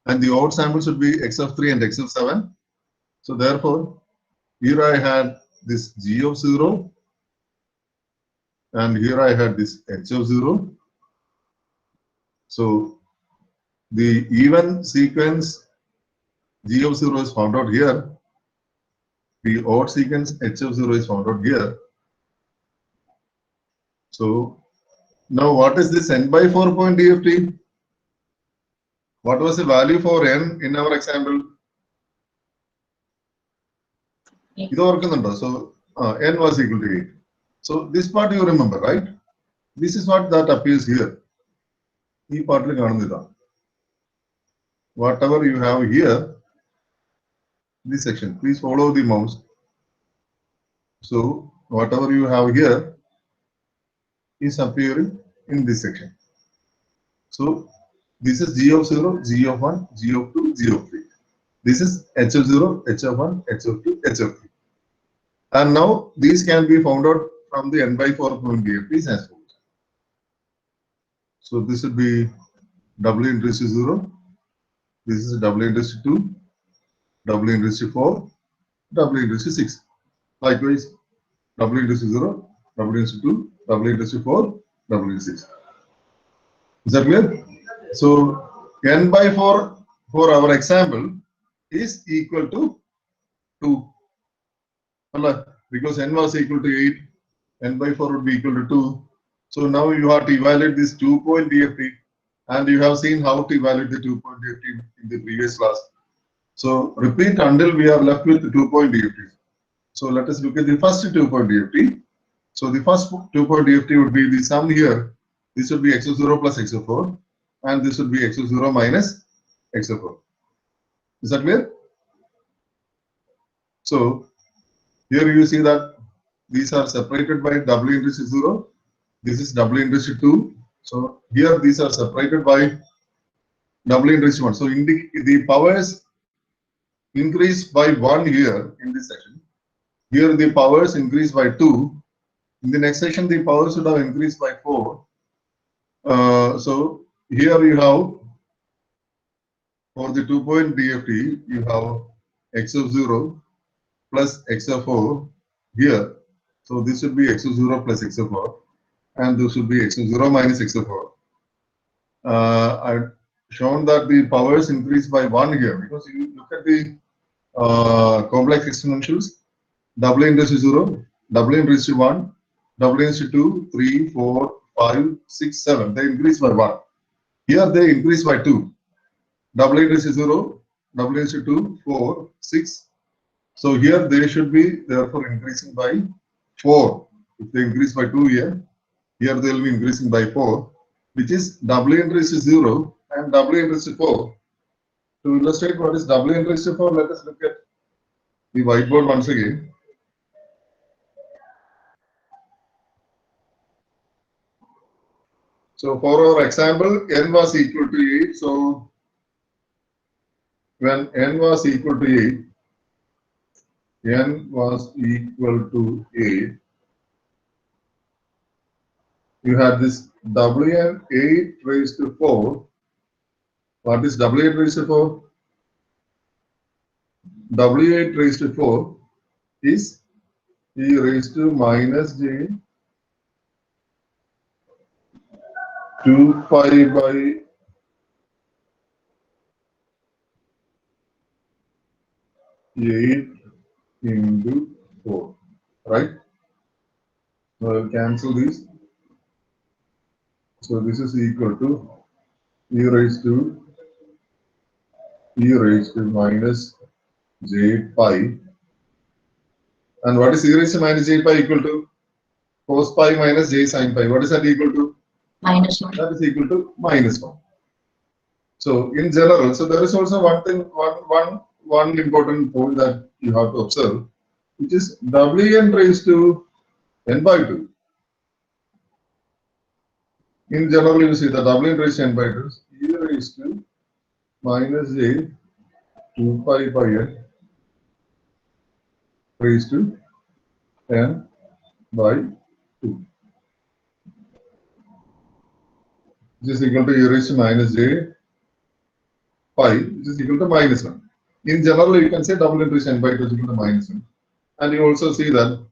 And the odd samples would be X of 3 and X of 7. So therefore, here I had this G of 0. And here I had this H of 0. So the even sequence G of 0 is found out here. The odd sequence H of 0 is found out here. So now what is this n by 4 point DFT? What was the value for n in our example? So n was equal to 8. So this part you remember, right? This is what that appears here. Whatever you have here, this section, please follow the mouse. So whatever you have here is appearing in this section. So this is G of 0, G of 1, G of 2, G of 3. This is H of 0, H of 1, H of 2, H of 3. And now these can be found out from the n by 4 point DFTs as follows. So this would be Wn raised to 0. This is Wn raised to 2, Wn raised to 4, Wn raised to 6. Likewise, Wn raised to 0, Wn raised to 2, Wn raised to 4, Wn raised to 6. Is that clear? So n by 4 for our example is equal to 2. Because n was equal to 8, n by 4 would be equal to 2. So now you have to evaluate this 2 point DFT, and you have seen how to evaluate the 2 point DFT in the previous class. So repeat until we are left with the 2 point DFT. So let us look at the first 2 point DFT. So the first 2 point DFT would be the sum here. This would be X of 0 plus X of 4, and this would be X of 0 minus X of 4. Is that clear? So here you see that these are separated by Wn raised to 0. This is Wn raised to 2. So here these are separated by W n raised to 1. So the powers increase by 1 here in this section. Here the powers increase by 2. In the next section, the powers should have increased by 4. So here you have, for the 2-point DFT, you have x of 0 plus x of 4 here. So this should be x of 0 plus x of 4. And this should be x of 0 minus x of 4. I've shown that the powers increase by 1 here, because you look at the complex exponentials, W n raised to 0, W n raised to 1, W n raised to 2, 3, 4, 5, 6, 7. They increase by 1. Here they increase by 2. W n raised to 0, W n raised to 2, 4, 6. So here they should be therefore increasing by 4. If they increase by 2 here they will be increasing by 4, which is W n raised to 0 and W n raised to 4. To illustrate what is W n raised to 4, let us look at the whiteboard once again. So for our example, n was equal to 8. So when n was equal to 8, n was equal to 8, you have this Wn 8 raised to 4. What is W8 raised to 4? W8 raised to 4 is e raised to minus j 2 pi by eight into 4, right? So I'll cancel these. So this is equal to e raised to minus j pi. And what is e raised to minus j pi equal to? Cos pi minus j sin pi. What is that equal to? Minus 1. That is equal to minus 1. So in general, so there is also one important point that you have to observe, which is Wn raised to n by 2. In general, you see the Wn raised to n by 2 is e raised to minus j 2 pi by n raised to n by 2. This is equal to e raised to minus j pi, which is equal to minus 1. In general, you can say Wn raised to n by 2 is equal to minus 1. And you also see that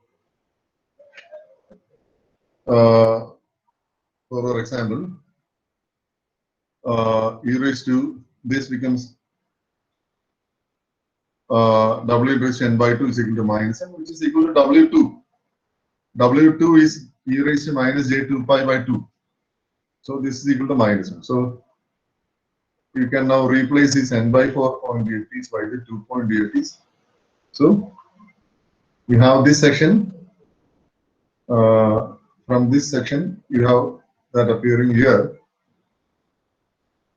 for our example, e raised to this becomes W raised to n by 2 is equal to minus n, which is equal to W2. W2 is e raised to minus j 2 pi by 2. So this is equal to minus 1. So you can now replace this n by 4 point DFTs by the 2-point DFTs. So we have this section. From this section, you have that appearing here.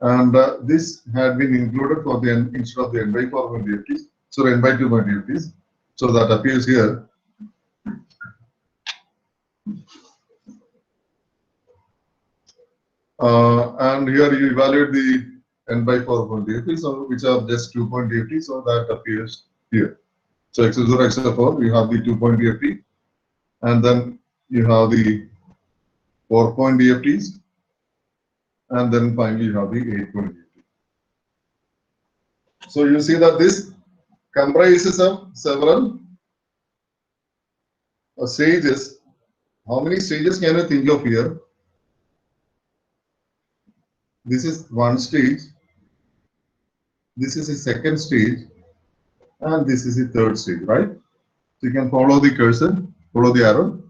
And this had been included for the n instead of the n by 4 point DFTs. So n by 2 point DFTs. So that appears here. And here you evaluate the n by 4 point DFT, so which are just 2-point DFT, so that appears here. So x of 0, x of 4, you have the 2-point DFT, and then you have the 4-point DFTs, and then finally you have the 8-point DFT. So you see that this comprises of several stages. How many stages can you think of here? This is one stage, this is a second stage, and this is the third stage, right? So you can follow the cursor, follow the arrow.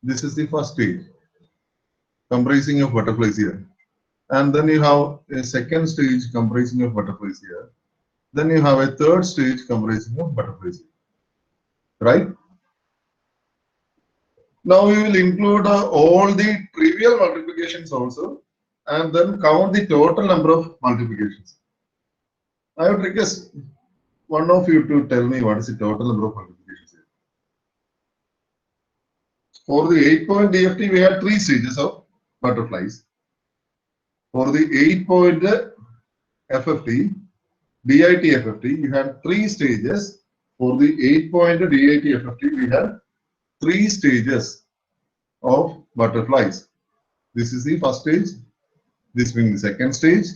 This is the first stage, comprising of butterflies here. And then you have a second stage comprising of butterflies here. Then you have a third stage comprising of butterflies here, right? Now we will include all the trivial multiplications also, and then count the total number of multiplications. I would request one of you to tell me what is the total number of multiplications here. For the 8-point DFT, we had 3 stages of butterflies. For the 8-point FFT, DIT FFT, you had 3 stages. For the 8-point DIT FFT, we had 3 stages of butterflies. This is the first stage, this being the second stage,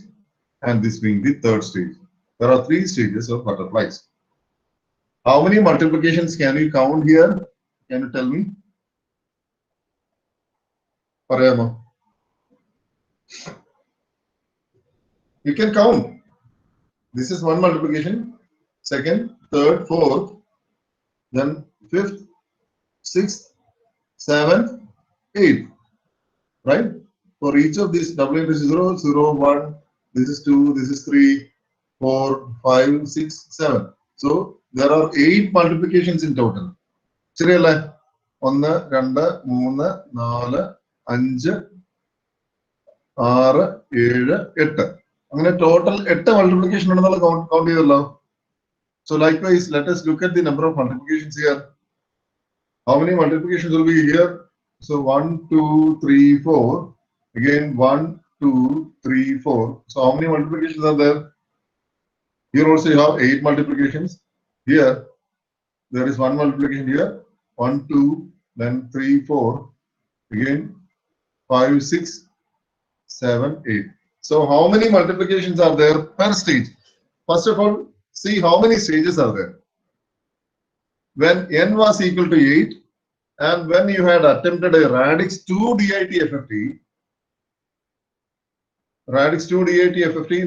and this being the third stage. There are 3 stages of butterflies. How many multiplications can you count here? Can you tell me? Parayama. You can count. This is 1 multiplication, second, third, fourth, then 5th, 6th, 7th, 8th. Right? For each of these, W is 0, 0, 1, this is 2, this is 3, 4, 5, 6, 7. So there are 8 multiplications in total. 1, 2, 3, 4, 5, 6, 7, 8. I'm going to total 8 multiplication count. So likewise, let us look at the number of multiplications here. How many multiplications will be here? So 1, 2, 3, 4. Again 1, 2, 3, 4. So how many multiplications are there? Here also you have 8 multiplications. Here there is 1 multiplication here. 1, 2, then 3, 4. Again 5, 6, 7, 8. So how many multiplications are there per stage? First of all, see how many stages are there. When n was equal to 8, and when you had attempted a radix 2 DIT FFT,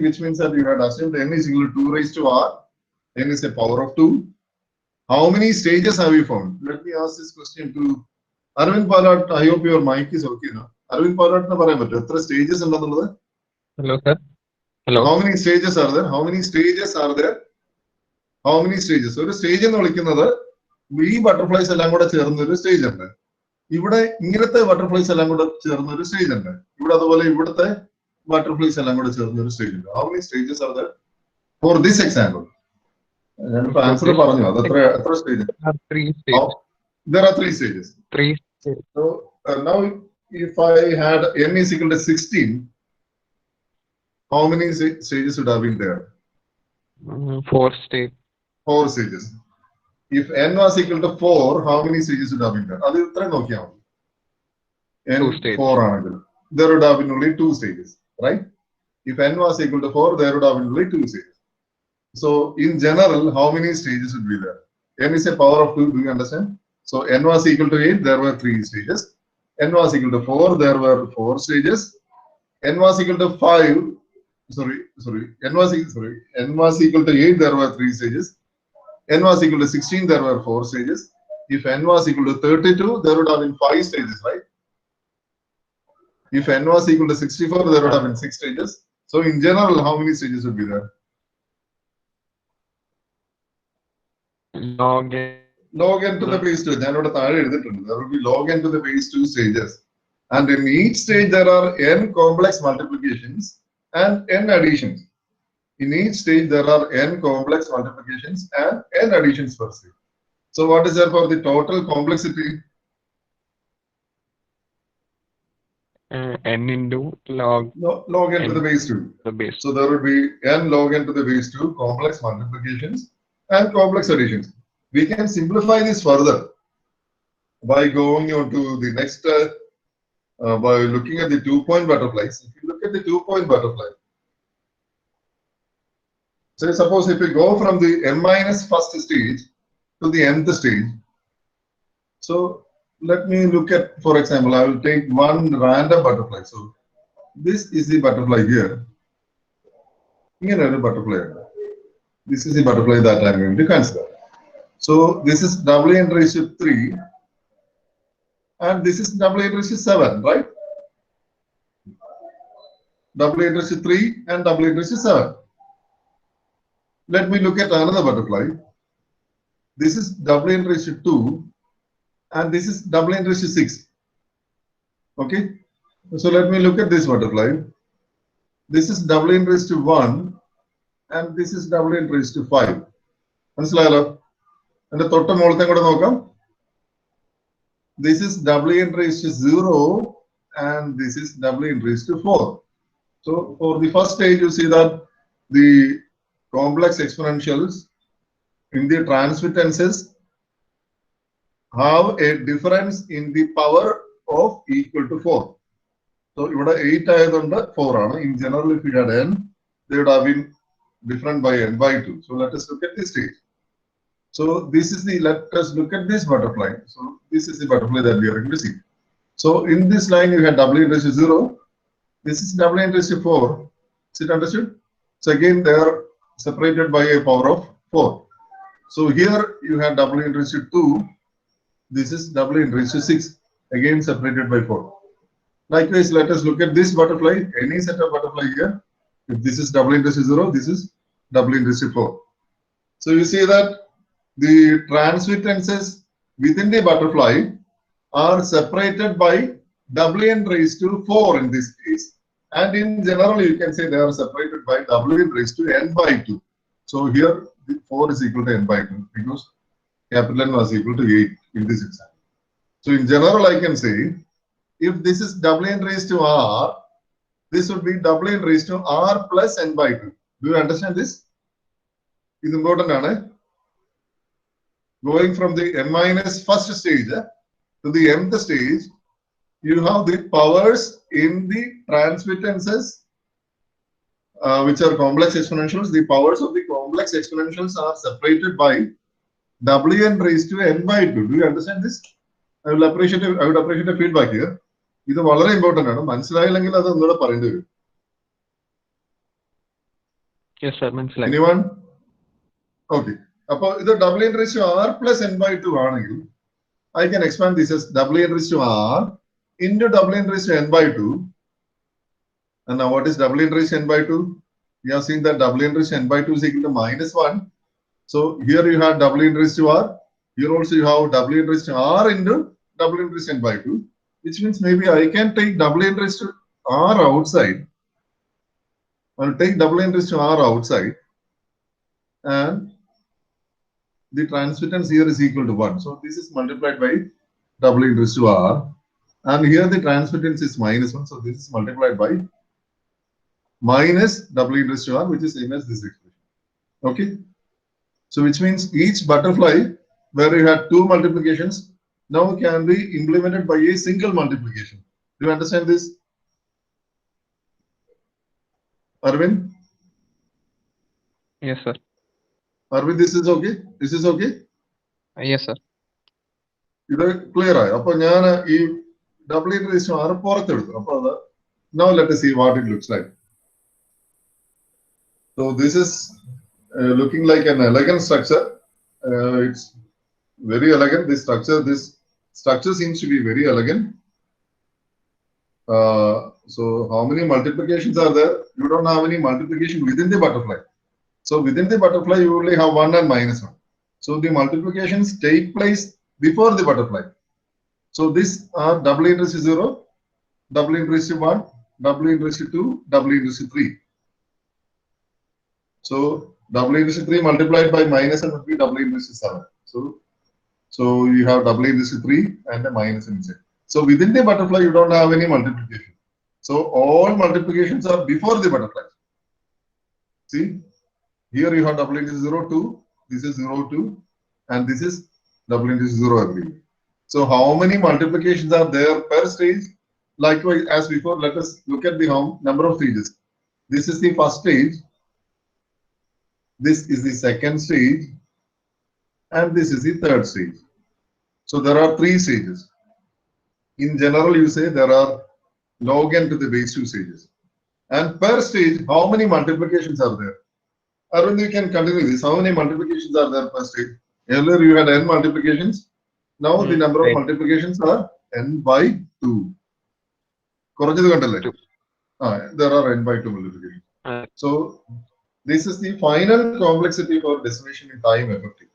which means that you had assumed n is equal to 2 raised to r, n is a power of 2. How many stages have you found? Let me ask this question to Arvind Palat. I hope your mic is okay now. Arvind Palat, how many stages are there? Hello, sir. Hello. How many stages are there? How many stages are there? How many stages? So, the stage is we butterflies along with a stage. Here, butterflies along with a stage. Here, butterflies along with a stage. How many stages are there? For this example. Answer There are 3 stages. There are 3 stages. 3 stages. So now if I had n is equal to 16, how many stages would have been there? 4 stages. 4 stages. If n was equal to 4, how many stages would have been there? N 2 stages. 4 there would have been only 2 stages, right? If n was equal to 4, there would have been only 2 stages. So in general, how many stages would be there? N is a power of 2, do you understand? So n was equal to 8, there were 3 stages. N was equal to 4, there were 4 stages. N was equal to 5, n was equal to 8, there were 3 stages. N was equal to 16, there were 4 stages. If n was equal to 32, there would have been 5 stages, right? If n was equal to 64, there would have been 6 stages. So in general, how many stages would be there? Log n. Log n to the base 2. There will be log n to the base 2 stages. And in each stage, there are n complex multiplications and n additions. In each stage, there are n complex multiplications and n additions per stage. So what is there for the total complexity? N into log. Log n to the base 2. The base. So there would be n log n to the base 2 complex multiplications and complex additions. We can simplify this further by going on to the next, by looking at the 2-point butterflies. If you look at the 2-point butterfly, so suppose if we go from the m minus first stage to the nth stage. So let me look at, for example, I will take one random butterfly. So this is the butterfly here. Here is a butterfly. This is the butterfly that I am going to consider. So this is Wn raised to 3 and this is Wn raised to 7, right? Wn raised to 3 and Wn raised to 7. Let me look at another butterfly. This is Wn raised to 2 and this is Wn raised to 6. Okay. So let me look at this butterfly. This is Wn raised to 1 and this is Wn raised to 5. Manaslayalo? And the total mole this is Wn raised to 0 and this is Wn raised to 4. So for the first stage, you see that the complex exponentials in the transmittances have a difference in the power of equal to 4. So ഇവിടെ 8 ആയതുകൊണ്ട് 4 ആണ്. In general, if you had n, they would have been different by n by 2. So let us look at this stage. So this is the, let us look at this butterfly. So this is the butterfly that we are going to see. So in this line, you had w raised to 0. This is w raised to 4. Is it understood? So again, they are separated by a power of 4. So here you have w raised to 2. This is w raised to 6. Again separated by 4. Likewise, let us look at this butterfly. Any set of butterfly here. If this is w raised to 0, this is w raised to 4. So you see that the transmittances within the butterfly are separated by Wn raised to 4 in this case. And in general, you can say they are separated by Wn raised to n by 2. So here, the 4 is equal to n by 2 because capital N was equal to 8 in this example. So in general, I can say, if this is Wn raised to r, this would be Wn raised to r plus n by 2. Do you understand this? It's important, Anna. Going from the n minus first stage to the nth stage, you have the powers in the transmittances, which are complex exponentials. The powers of the complex exponentials are separated by Wn raised to n by 2. Do you understand this? I would appreciate a feedback here. This is very important. Yes, sir. Anyone? Okay. Now, if Wn raised to r plus n by 2 aanengil, I can expand this as Wn raised to r into Wn raised to n by 2. And now what is Wn raised to n by 2? You have seen that Wn raised to n by 2 is equal to -1. So here you have Wn raised to r. Here also you have Wn raised to r into Wn raised to n by 2. Which means maybe I can take Wn raised to r outside. I'll take Wn raised to r outside. And the transmittance here is equal to 1. So this is multiplied by Wn raised to r. And here the transmittance is -1. So this is multiplied by minus Wn raised to r, which is same as this expression. Okay. So which means each butterfly where you had two multiplications now can be implemented by a single multiplication. Do you understand this? Arvind? Yes, sir. Arvind, this is okay? This is okay? Yes, sir. Is it clear? Now let us see what it looks like. So this is looking like an elegant structure. It's very elegant. This structure seems to be very elegant. So how many multiplications are there? You don't have any multiplication within the butterfly. So within the butterfly, you only have 1 and -1. So the multiplications take place before the butterfly. So these are Wn raised to 0, Wn raised to 1, Wn raised to 2, Wn raised to 3. So Wn raised to 3 multiplied by -1 would be Wn raised to 7. So you have Wn raised to 3 and a minus inside. So within the butterfly, you don't have any multiplication. So all multiplications are before the butterfly. See, here you have Wn raised to 0, 2, this is 0, 2, and this is Wn raised to 0 everywhere. So how many multiplications are there per stage? Likewise, as before, let us look at the number of stages. This is the first stage. This is the second stage. And this is the third stage. So there are 3 stages. In general, you say there are log n to the base 2 stages. And per stage, how many multiplications are there? Arvind, you can continue this. How many multiplications are there per stage? Earlier you had n multiplications. Now the number of multiplications are n by 2. There are n by 2 multiplications. So this is the final complexity for decimation in time effective.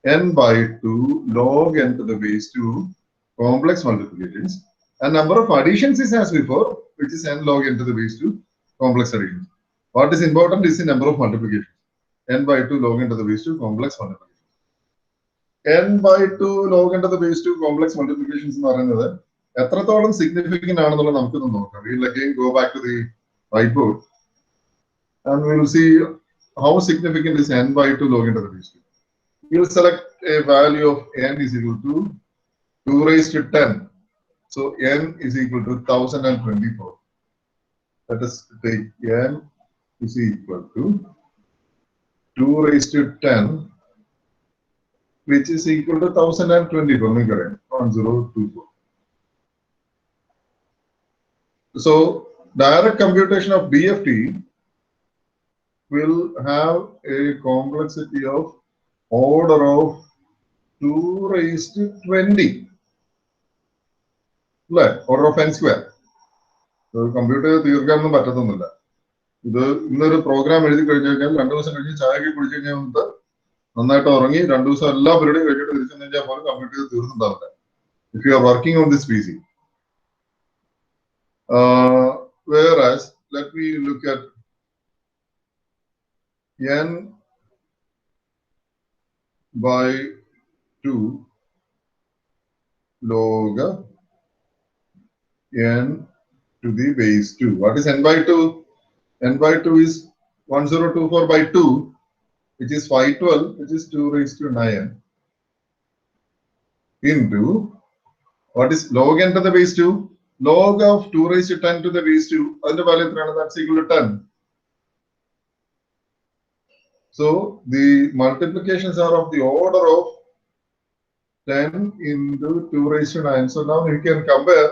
N by 2 log n to the base 2 complex multiplications. And number of additions is as before, which is n log n to the base 2 complex additions. What is important is the number of multiplications. N by 2 log n to the base 2 complex multiplications. N by 2 log n to the base 2 complex multiplications in എത്രത്തോളം significant ആണെന്നുള്ള നമുക്കൊന്ന് നോക്കാം. We'll again go back to the whiteboard, and we'll see how significant is n by 2 log into the base 2. We'll select a value of n is equal to 2 raised to 10. So n is equal to 1024. Let us take n is equal to 2 raised to 10, which is equal to 1024. 1024. So direct computation of DFT will have a complexity of order of 2 raised to 20. Order of n square. So computer തീർക്കാനൊന്നും പറ്റത്തൊന്നുമില്ല. ഇത് ഇന്നൊരു programme എഴുതി കഴിഞ്ഞു കഴിഞ്ഞാൽ 2 ദിവസം കഴിഞ്ഞ് ചായക്ക് കുടിച്ചു കഴിഞ്ഞാൽ നന്നായിട്ട് ഉറങ്ങി 2 ദിവസം എല്ലാ പരിപാടിയും കഴിഞ്ഞിട്ട് തിരിച്ചു കഴിഞ്ഞാൽ പോലും computer തീർന്നുണ്ടാവില്ല. If you are working on this PC. Whereas, let me look at n by 2 log n to the base 2. What is n by 2? N by 2 is 1024 by 2, which is 512, which is 2 raised to 9, into what is log n to the base 2? Log of 2 raised to 10 to the base 2, and the value that's equal to 10. So the multiplications are of the order of 10 into 2 raised to 9. So now you can compare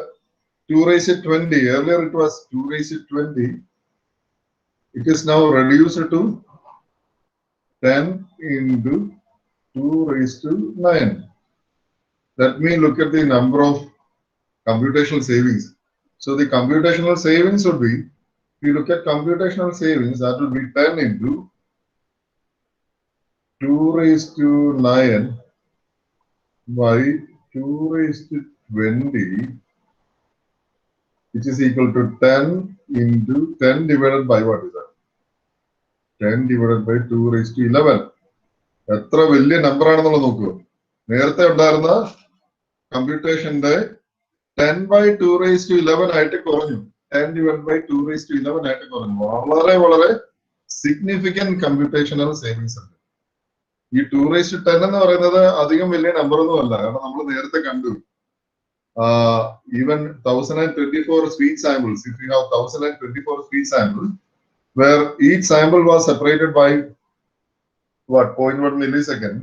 2 raised to 20. Earlier it was 2 raised to 20. It is now reduced to 10 into 2 raised to 9. Let me look at the number of computational savings. So the computational savings would be, if you look at computational savings, that would be 10 into 2 raised to 9 by 2 raised to 20, which is equal to 10 into 10 divided by what is that? 10 divided by 2 raised to 11. എത്ര വലിയ number ആണെന്നുള്ളത് നോക്കൂ. നേരത്തെ ഉണ്ടായിരുന്ന കമ്പ്യൂട്ടേഷന്റെ 10 by 2 raised to 11 ആയിട്ട് കുറഞ്ഞു. 10 divided by 2 raised to 11 ആയിട്ട് കുറഞ്ഞു. വളരെ സിഗ്നിഫിക്കന്റ് കമ്പ്യൂട്ടേഷണൽ സേവിങ്സ് ഉണ്ട്. ഈ 2 raised to 10 എന്ന് പറയുന്നത് അധികം വലിയ നമ്പർ ഒന്നും അല്ല. കാരണം നമ്മൾ നേരത്തെ കണ്ടു. Even 1024 speech samples, if you have 1024 speech samples, where each sample was separated by what, 0.1 millisecond,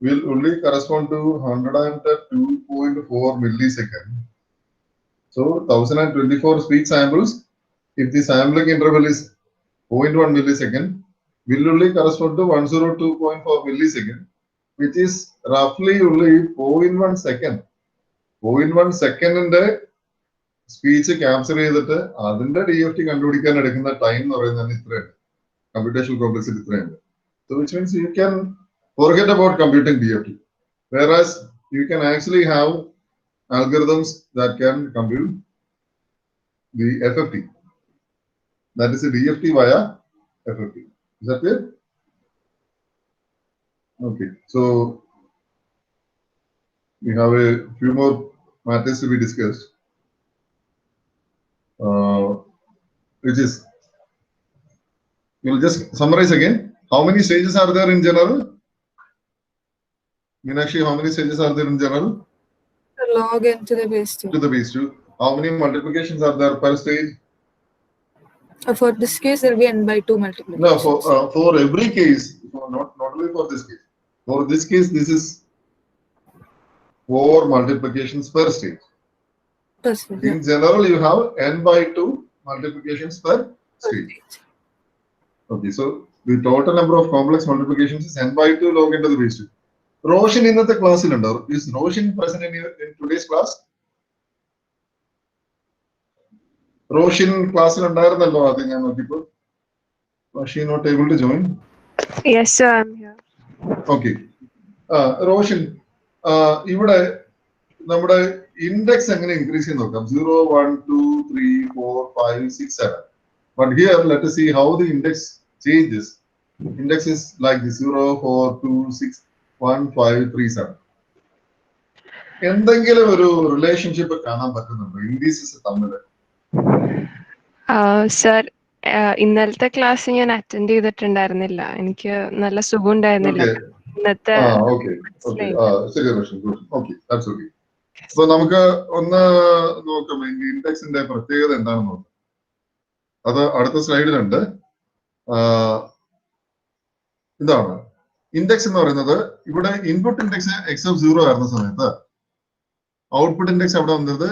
will only correspond to 102.4 millisecond. So 1024 speech samples, if the sampling interval is 0.1 millisecond, will only correspond to 102.4 millisecond, which is roughly only 0.1 second. 0.1 സെക്കൻഡിന്റെ speech capture ചെയ്തിട്ട് അതിന്റെ DFT കണ്ടുപിടിക്കാൻ എടുക്കുന്ന time എന്ന് പറയുന്നത് ഇത്രയാണ്. Computational complexity ഇത്രയുണ്ട്. So which means you can forget about computing DFT. Whereas you can actually have algorithms that can compute the FFT. That is a DFT via FFT. Is that clear? Okay. So we have a few more matters to be discussed, which is, we'll just summarize again. How many stages are there in general? Meenakshi, how many stages are there in general? Log n to the base 2. To the base 2. How many multiplications are there per stage? For this case, there will be n by 2 multiplications. No, for every case, not only for this case. For this case, this is 4 multiplications per stage. In general, you have n by 2 multiplications per stage. Okay, so the total number of complex multiplications is n by 2 log into the base 2. Roshan in the class, is Roshan present in today's class? Roshan class, I think I'm not people. Was she not able to join? Yes, sir, I'm here. Okay. Roshan, ഇവിടെ നമ്മുടെ index എങ്ങനെ increase ചെയ്ത് നോക്കാം? 0, 1, 2, 3, 4, 5, 6, 7. But here, let us see how the index changes. Index is like this: 0, 4, 2, 6, 1, 5, 3, 7. എന്തെങ്കിലും ഒരു relationship കാണാൻ പറ്റുന്നുണ്ടോ indices തമ്മിൽ? സർ ഇന്നലത്തെ ക്ലാസ് ഞാൻ അറ്റൻഡ് ചെയ്തിട്ടുണ്ടായിരുന്നില്ല. എനിക്ക് നല്ല സുഖം ഉണ്ടായിരുന്നില്ല. Okay. ഇന്നത്തെ Okay. Okay. മനസ്സിലായില്ല. Second question. Good. Okay. That's okay. So നമുക്ക് ഒന്ന് നോക്കാം ഇൻഡെക്സിന്റെ പ്രത്യേകത എന്താണെന്ന് നോക്കാം. അത് അടുത്ത സ്ലൈഡിലുണ്ട്. ഇതാണ് ഇൻഡെക്സ് എന്ന് പറയുന്നത്. ഇവിടെ ഇൻപുട്ട് ഇൻഡെക്സ് x(0) ആയിരുന്ന സമയത്ത് ഔട്ട്പുട്ട് ഇൻഡെക്സ് അവിടെ വന്നത്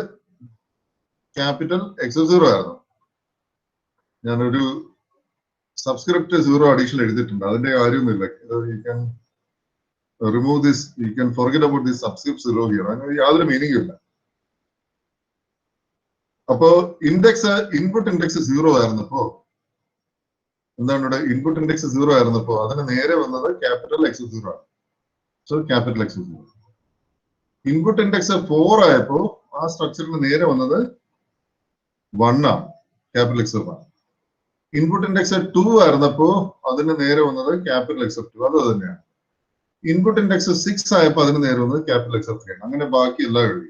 ക്യാപിറ്റൽ x(0) ആയിരുന്നു. ഞാനൊരു സബ്സ്ക്രിപ്റ്റ് 0 അഡീഷണൽ എടുത്തിട്ടുണ്ട്. അതിന്റെ കാര്യമൊന്നുമില്ല. You can remove this, you can forget about this subscript 0 here. അതിന് യാതൊരു മീനിങ്ങും ഇല്ല. അപ്പോ ഇൻഡെക്സ് ഇൻപുട്ട് ഇൻഡെക്സ് 0 ആയിരുന്നപ്പോ എന്താണ് ഇവിടെ ഇൻപുട്ട് ഇൻഡെക്സ് 0 ആയിരുന്നപ്പോ അതിന് നേരെ വന്നത് ക്യാപിറ്റൽ x(0) ആണ്. So capital x(0). Input index 4 ആയപ്പോ ആ സ്ട്രക്ചറിന് നേരെ വന്നത് 1 ആണ്, ക്യാപിറ്റൽ x(1). ഇൻപുട്ട് ഇൻഡെക്സ് 2 ആയിരുന്നപ്പോ അതിന് നേരെ വന്നത് ക്യാപിറ്റൽ x(2). അത് തന്നെയാണ്. ഇൻപുട്ട് ഇൻഡെക്സ് 6 ആയപ്പോ അതിന് നേരെ വന്നത് ക്യാപിറ്റൽ x(3) ആണ്. അങ്ങനെ ബാക്കി എല്ലാം എഴുതി.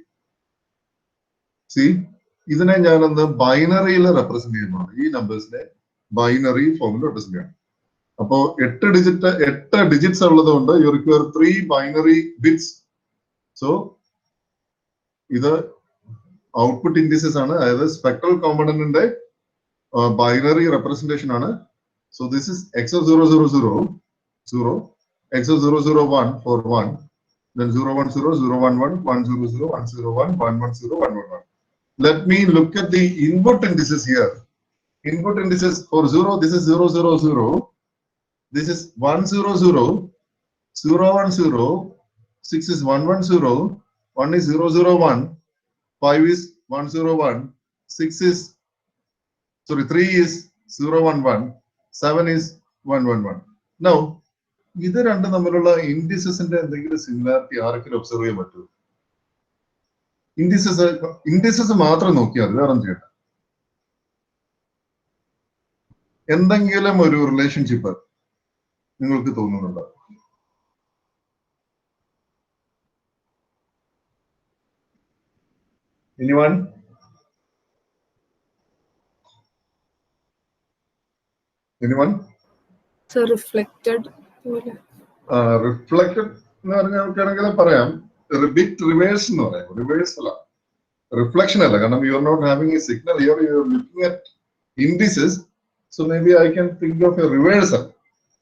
സി, ഇതിനെ ഞാനൊന്ന് ബൈനറിയിൽ റെപ്രസെന്റ് ചെയ്യുന്നുണ്ട്. ഈ നമ്പേഴ്സിനെ ബൈനറി ഫോമിൽ റെപ്രസെന്റ് ചെയ്യണം. അപ്പോ 8 ഡിജിറ്റ്സ് ഉള്ളത് കൊണ്ട് you require 3 binary bits. So ഇത് ഔട്ട്പുട്ട് ഇൻഡിസസ് ആണ്, അതായത് സ്പെക്ട്രൽ കോമ്പണന്റിന്റെ ബൈനറി റെപ്രസെന്റേഷൻ ആണ്. So this is x(000) x(001) for 1, then 010, 011, 100, 101, 110, 111. Let me look at the input indices here. Input indices for 0, this is 000, this is 100, 010, 6 is 110, 1 is 001, 5 is 101, 3 is 011, 7 is 111. Now, ഇത് രണ്ടും തമ്മിലുള്ള ഇൻഡിസസിന്റെ എന്തെങ്കിലും similarity ആർക്കെങ്കിലും observe ചെയ്യാൻ പറ്റുമോ? Indices മാത്രം നോക്കിയാൽ വേറെ ഒന്നും ചെയ്യണ്ട. എന്തെങ്കിലും ഒരു റിലേഷൻഷിപ്പ് നിങ്ങൾക്ക് തോന്നുന്നുണ്ടോ? Anyone? So reflected പോലെ. Reflected എന്ന് പറഞ്ഞാൽ പറയാം ബിറ്റ് റിവേഴ്സ് എന്ന് പറയാം. റിവേഴ്സ് അല്ല, റിഫ്ലക്ഷൻ അല്ല. കാരണം you are not having a signal here, you are looking at indices. So may be I can think of a reversal.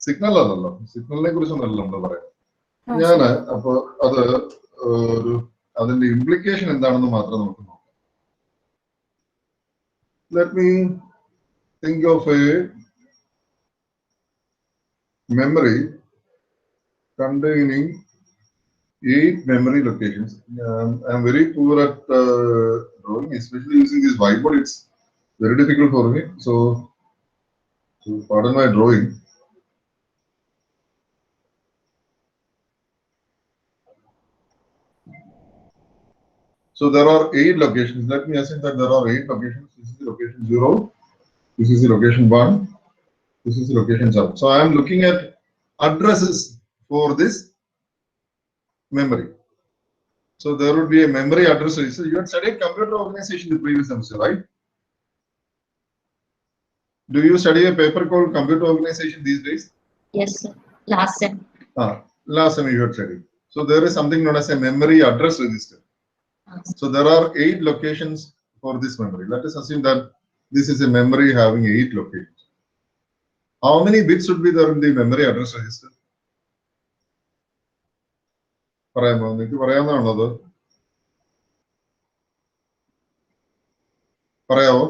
Signal അല്ലല്ലോ, സിഗ്നലിനെ കുറിച്ചൊന്നല്ല നമ്മൾ പറയാം. ഞാന് അപ്പൊ അത് ഒരു അതിന്റെ ഇംപ്ലിക്കേഷൻ എന്താണെന്ന് മാത്രം നമുക്ക് നോക്കാം. Let me think of A memory containing 8 memory locations. I'm very poor at drawing, especially using this whiteboard. It's very difficult for me. So pardon my drawing. So there are 8 locations. Let me assume that there are 8 locations. This is the location 0. This is the location 1. This is the location 7. So I am looking at addresses for this memory. So there would be a memory address register. You had studied computer organization in the previous semester, right? Do you study a paper called computer organization these days? Yes, sir. Last sem. Last time you had studied. So there is something known as a memory address register. So there are 8 locations for this memory. Let us assume that this is a memory having 8 locations. How many bits should be there in the memory address register? പറയാമോ? നിങ്ങൾക്ക് പറയാവുന്നതാണോ അത്? പറയാവോ?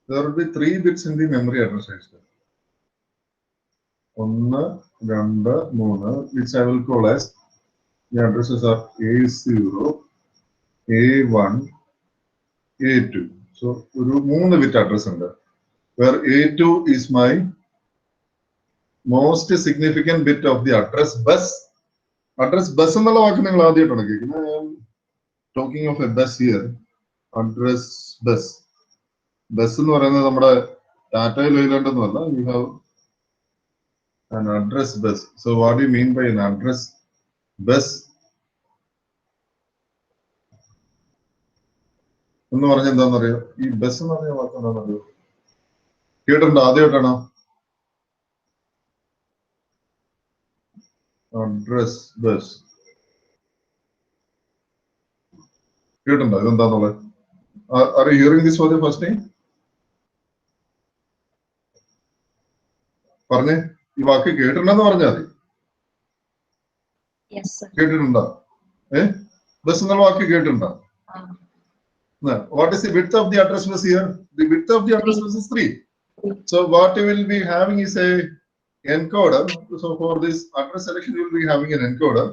There will be 3 bits in the memory address register. 1, 2, 3, which I will call as the addresses are A0, A1, A2. So ഒരു 3 bit address ഉണ്ട്. Where A2 is my most significant bit of the address bus. Address bus എന്നുള്ള വാക്ക് നിങ്ങൾ ആദ്യമായിട്ടാണ് കേൾക്കുന്നത്. I am talking of a bus here. Address bus. Bus എന്ന് പറയുന്നത് നമ്മുടെ ടാറ്റയിൽ എഴുതേണ്ടതൊന്നുമല്ല. You have an address bus. So what do you mean by an address bus? എന്ന് പറഞ്ഞാൽ എന്താണെന്നറിയോ? ഈ ബസ് എന്ന് പറഞ്ഞ വാക്ക് എന്താണെന്നറിയോ? കേട്ടിട്ടുണ്ടോ? ആദ്യമായിട്ടാണോ? അഡ്രസ് ബസ് കേട്ടിട്ടുണ്ടോ? ഇതെന്താന്നുള്ളത്? Are you hearing this for the first time? പറഞ്ഞേ, ഈ വാക്ക് കേട്ടിട്ടുണ്ടെന്ന് പറഞ്ഞാൽ മതി. Yes, sir. കേട്ടിട്ടുണ്ടോ? ബസ് എന്നുള്ള വാക്ക് കേട്ടിട്ടുണ്ടോ? What is the width of the address bus here? The width of the address bus is 3. So what you will be having is a encoder. So for this address selection, you will be having an encoder,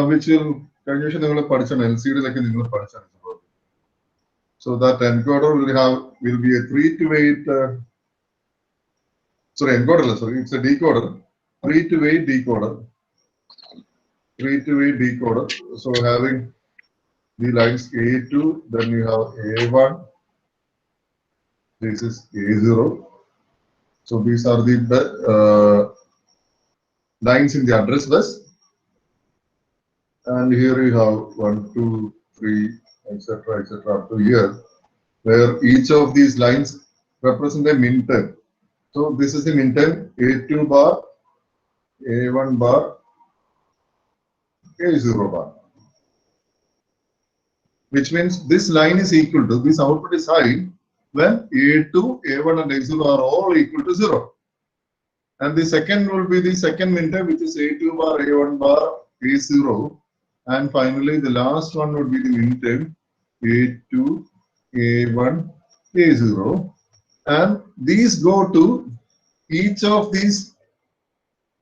which will LCD like so that encoder will be a 3 to 8. Sorry, encoder. Sorry, it's a decoder. 3 to 8 decoder. 3 to 8 decoder. So having the lines A2, then you have A1. This is A0. So these are the lines in the address bus. And here you have 1, 2, 3, etc., up to here, where each of these lines represent a min term. So this is the min term A2 bar, A1 bar, A0 bar. Which means this line is equal to, this output is high when A2, A1 and A0 are all equal to 0. And the second will be the second min term, which is A2 bar, A1 bar, A0. And finally, the last one would be the min term A2, A1, A0. And these go to each of these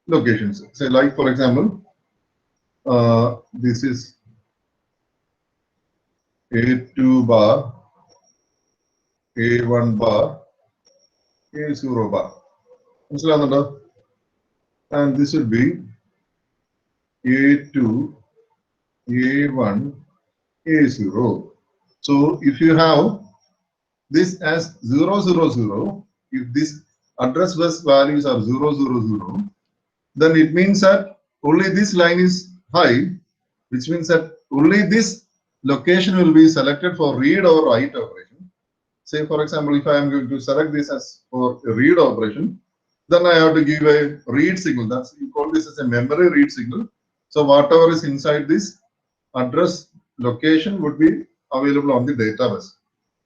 locations. Say, like for example, this is A2 bar, A1 bar, A0 bar. And this would be A2, A1, A0. So if you have this as 0, 0, 0, if this address bus values are 0, 0, 0, then it means that only this line is high, which means that only this location will be selected for read or write operation. Say, for example, if I am going to select this as for a read operation, then I have to give a read signal. That's, you call this as a memory read signal. So whatever is inside this address location would be available on the database.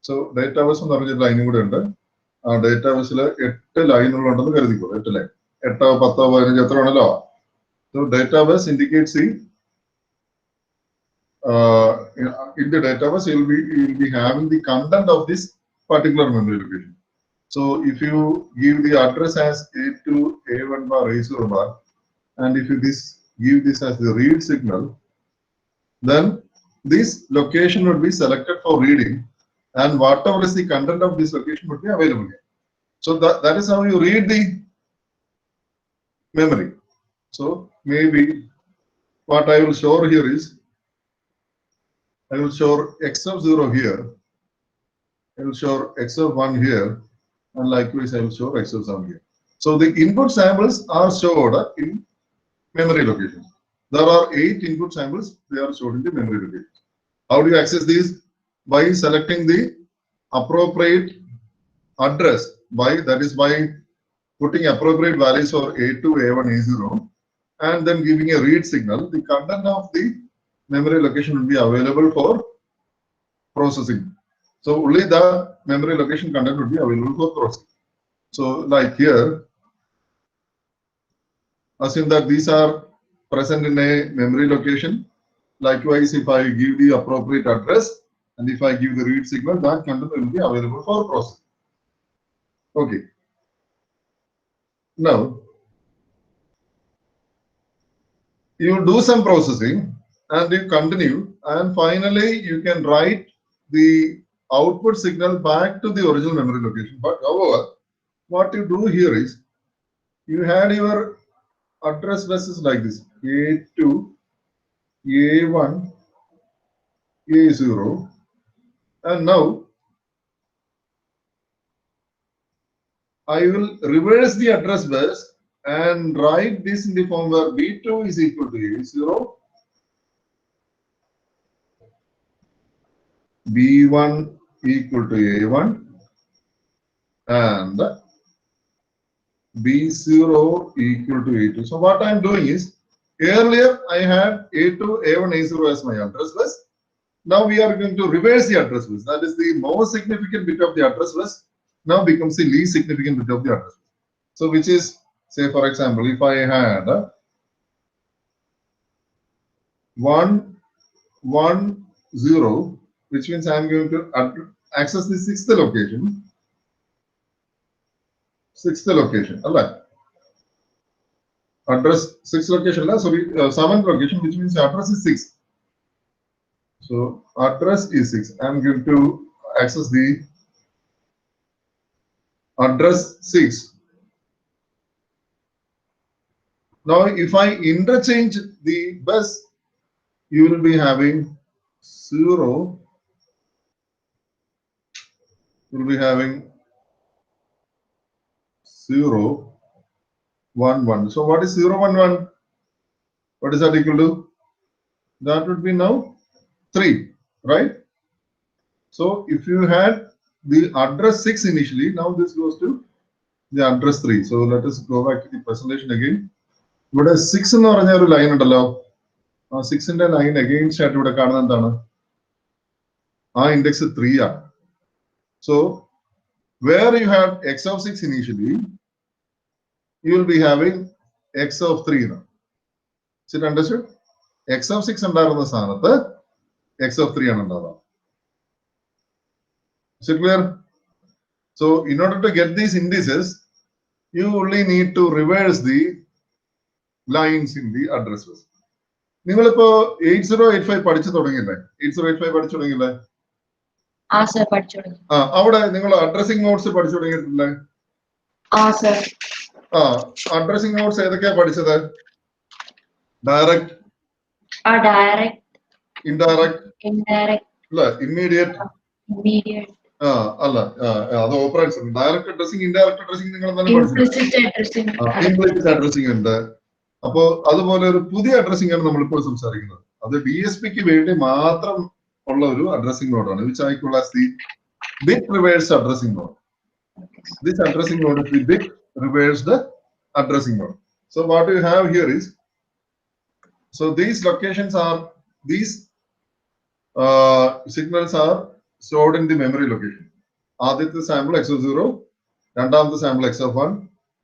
So database on the line would enter. Database 8 line. So database indicates the in the database you will be having the content of this particular memory location. So if you give the address as A2, A1 bar, A0 bar, and if you give this as the read signal, then this location would be selected for reading, and whatever is the content of this location would be available here. So that is how you read the memory. So maybe what I will show here is, I will show X of 0 here, I will show X of 1 here, and likewise I will show X of 7 here. So the input samples are stored in memory locations. There are 8 input samples, they are stored in the memory locations. How do you access these? By selecting the appropriate address, that is by putting appropriate values for A2, A1, A0, and then giving a read signal. The content of the memory location will be available for processing. So only the memory location content would be available for processing. So like here, assume that these are present in a memory location. Likewise, if I give the appropriate address and if I give the read signal, that content will be available for processing. Okay. Now, you do some processing and you continue, and finally you can write the output signal back to the original memory location. But however, what you do here is, you had your address buses like this: A2, A1, A0, and now I will reverse the address bus and write this in the form where B2 is equal to A0, B1 equal to A1 and B0 equal to A2. So what I'm doing is, earlier I had A2, A1, A0 as my address bus. Now we are going to reverse the address bus. That is the most significant bit of the address bus now becomes the least significant bit of the address bus. So which is, say for example, if I had 1, 1, 0, which means I'm going to access the sixth location. Address 6th location, sorry, 7th location, which means address is 6. So address is 6. I'm going to access the address 6. Now, if I interchange the bus, you will be having 0. You will be having 0, 1, 1. So what is 0, 1, 1? What is that equal to? That would be now 3, right? So if you had the address 6 initially, now this goes to the address 3. So let us go back to the presentation again. What is 6 in the line? 6 in the line against index 3. So where you have x of 6 initially, you will be having x of 3 now. Is it understood? X of 6 and x of 3 and is it clear? So in order to get these indices, you only need to reverse the lines in the address bus. You have 8085 പഠിച്ചു തുടങ്ങിയില്ലേ? 8085 പഠിച്ചു തുടങ്ങിയില്ലേ? sir, പഠിച്ചു തുടങ്ങി. അവിടെ നിങ്ങൾ addressing notes പഠിച്ചു തുടങ്ങിയിട്ടില്ലേ? Sir. Addressing notes ഏതൊക്കെയാ പഠിച്ചത്? Direct, Direct, indirect, indirect, immediate, immediate, അല്ല അത് operates. Direct addressing, indirect addressing നിങ്ങൾ എന്താണ് പഠിച്ചത്? implicit addressing. ഇംപ്ലിസിറ്റ് അഡ്രസ്സിംഗ് ഉണ്ട്. അപ്പോ അതുപോലെ ഒരു പുതിയ അഡ്രസ്സിംഗ് ആണ് നമ്മളിപ്പോൾ സംസാരിക്കുന്നത്. അത് DSPക്ക് വേണ്ടി മാത്രം ഉള്ള ഒരു അഡ്രസ്സിംഗ് നോഡാണ്. which I call as the bit reversed addressing node. This addressing node is the bit reversed addressing node. So what you have here is, so these locations are, these signals are stored in the memory location. ആദ്യത്തെ sample x of 0, രണ്ടാമത്തെ sample x of 1,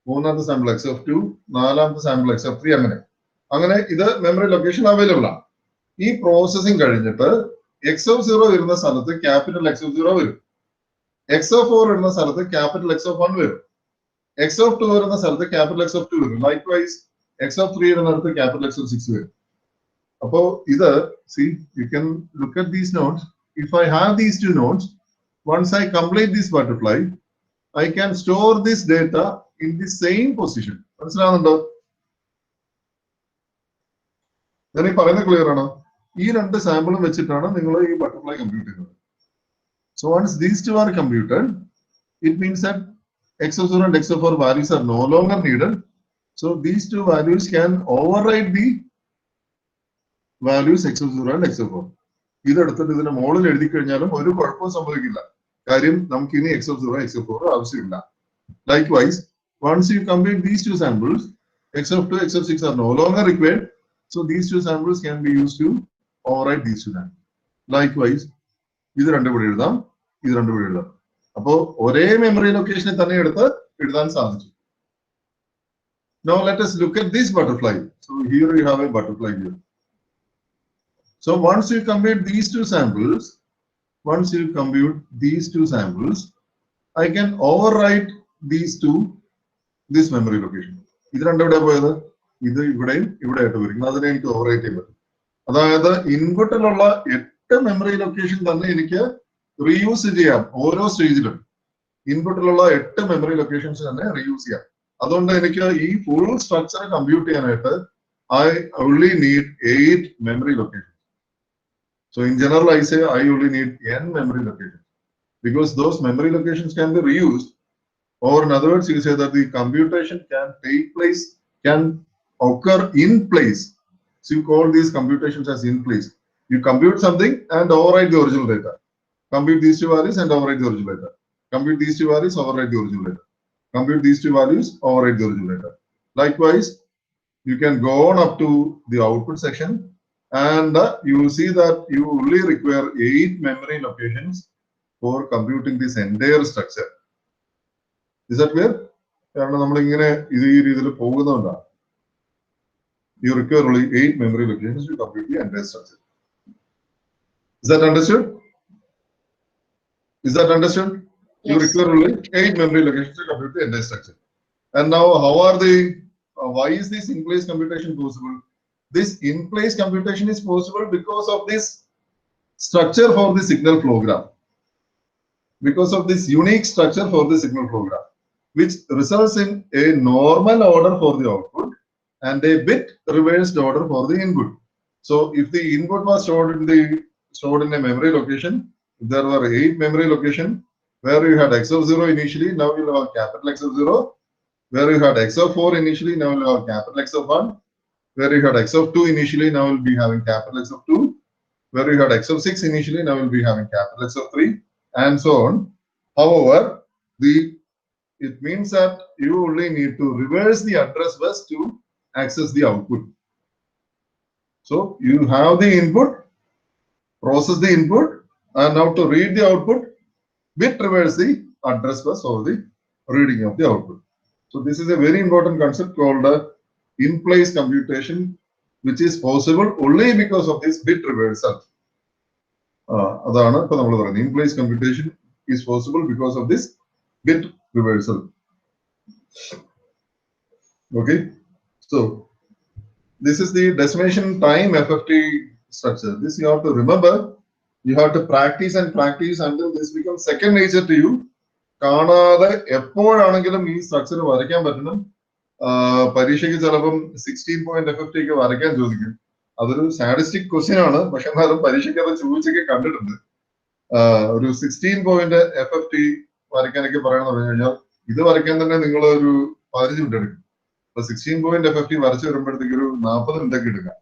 മൂന്നാമത്തെ sample x of 2, നാലാമത്തെ sample x of 3. അങ്ങനെ ഇത് memory location available ആണ്. ഈ processing കഴിഞ്ഞിട്ട് x of 0 വരുന്ന സ്ഥലത്ത് ക്യാപിറ്റൽ x of 0 വരും. x of 4 വരുന്ന സ്ഥലത്ത് ക്യാപിറ്റൽ x of 1 വരും. x of 2 വരുന്ന സ്ഥലത്ത് ക്യാപിറ്റൽ x of 2 വരും. ലൈക്ക്വൈസ് x of 3 വരുന്നിടത്ത് ക്യാപിറ്റൽ x of 6 വരും. അപ്പോ ഇത്, see, you can look at these nodes. If I have these two nodes, once I complete this butterfly, I can store this data in the same position. മനസ്സിലാവുന്നുണ്ടോ? ഞാൻ ഈ പറയുന്നത് clear ആണോ? ഈ രണ്ട് സാമ്പിളും വെച്ചിട്ടാണ് നിങ്ങൾ ഈ ബട്ടർഫ്ലൈ കമ്പ്യൂട്ട് ചെയ്യുന്നത്. So once these two are computed, it means that x of 0 and x of 4 values are no longer needed. So these two values can override the values x of 0 and x of 4. ഇതെടുത്തിട്ട് ഇതിന്റെ മോളിൽ എഴുതി കഴിഞ്ഞാലും ഒരു കുഴപ്പവും സംഭവിക്കില്ല. കാര്യം നമുക്ക് ഇനി x of 0, x of 4 ആവശ്യമില്ല. Likewise, once you complete these two samples, x of 2, x of 6 are no longer required. So these two samples can be used to override these two samples. Likewise, ഇത് രണ്ടും കൂടി എഴുതാം, ഇത് രണ്ടും കൂടി എഴുതാം. അപ്പോ ഒരേ മെമ്മറി ലൊക്കേഷനെ തന്നെ എടുത്ത് എഴുതാൻ സാധിച്ചു. Now let us look at this butterfly. So here you have a butterfly here. So once you compute these two samples, I can overwrite these two, this memory location. ഇത് രണ്ടും എവിടെ പോയത്? ഇത് ഇവിടെയും ഇവിടെ ആയിട്ട് വരും. അതിനെ എനിക്ക് ഓവർറൈറ്റ് ചെയ്യാൻ പറ്റും. അതായത് ഇൻപുട്ടിലുള്ള 8 മെമ്മറി ലൊക്കേഷൻ തന്നെ എനിക്ക് റീയൂസ് ചെയ്യാം. ഓരോ സ്റ്റേജിലും ഇൻപുട്ടിലുള്ള 8 മെമ്മറി ലൊക്കേഷൻസ് തന്നെ റീയൂസ് ചെയ്യാം. അതുകൊണ്ട് എനിക്ക് ഈ ഫുൾ സ്ട്രക്ചർ കമ്പ്യൂട്ട് ചെയ്യാനായിട്ട് I only need 8 memory locations. So in general, I say I only need n memory locations because those memory locations can be reused. Or in other words, you say that the computation can occur in place. So you call these computations as in place. You compute something and override the original data. compute these two values and overwrite the original data. Compute these two values, overwrite the original data. Compute these two values, overwrite the original data. Likewise, you can go on up to the output section, and you will see that you only require 8 memory locations for computing this entire structure. Is that clear? You require only 8 memory locations to complete the entire structure. Is that understood? Is that understood? You Yes. require only 8 memory locations to complete the entire structure. And now, how are the? Why is this in-place computation possible? This in-place computation is possible because of this structure for the signal flow graph. Because of this unique structure for the signal flow graph, which results in a normal order for the output and a bit reversed order for the input. So if the input was stored in a memory location, there were 8 memory locations where you had X of 0 initially, now you have capital X of 0. Where you had X of 4 initially, now you have capital X of 1. Where you had X of 2 initially, now you'll be having capital X of 2. Where you had X of 6 initially, now you'll be having capital X of 3, and so on. However, it means that you only need to reverse the address bus to access the output. So you have the input, process the input, and now to read the output, bit reverse the address bus or the reading of the output. So this is a very important concept called in-place computation, which is possible only because of this bit reversal. In-place computation is possible because of this bit reversal. Okay, so this is the destination time FFT structure. This you have to remember. You have to practice and practice until this becomes second nature to you. കാണാതെ എപ്പോഴാണെങ്കിലും ഈ structure വരയ്ക്കാൻ പറ്റണം. പരീക്ഷയ്ക്ക് ചിലപ്പം 16 FFT ഒക്കെ വരയ്ക്കാൻ ചോദിക്കും. അതൊരു സ്റ്റാറ്റിസ്റ്റിക് ക്വസ്റ്റ്യൻ ആണ്, പക്ഷെ എന്നാലും പരീക്ഷയ്ക്ക് അത് ചോദിച്ചൊക്കെ കണ്ടിട്ടുണ്ട്. ഒരു 16 FFT വരയ്ക്കാനൊക്കെ പറയണമെന്ന് പറഞ്ഞു കഴിഞ്ഞാൽ ഇത് വരയ്ക്കാൻ തന്നെ നിങ്ങൾ ഒരു 15 മിനിറ്റ് എടുക്കും. അപ്പൊ 16 FFT വരച്ചു വരുമ്പോഴത്തേക്ക് ഒരു 40 മിനിറ്റ് ഒക്കെ എടുക്കാം.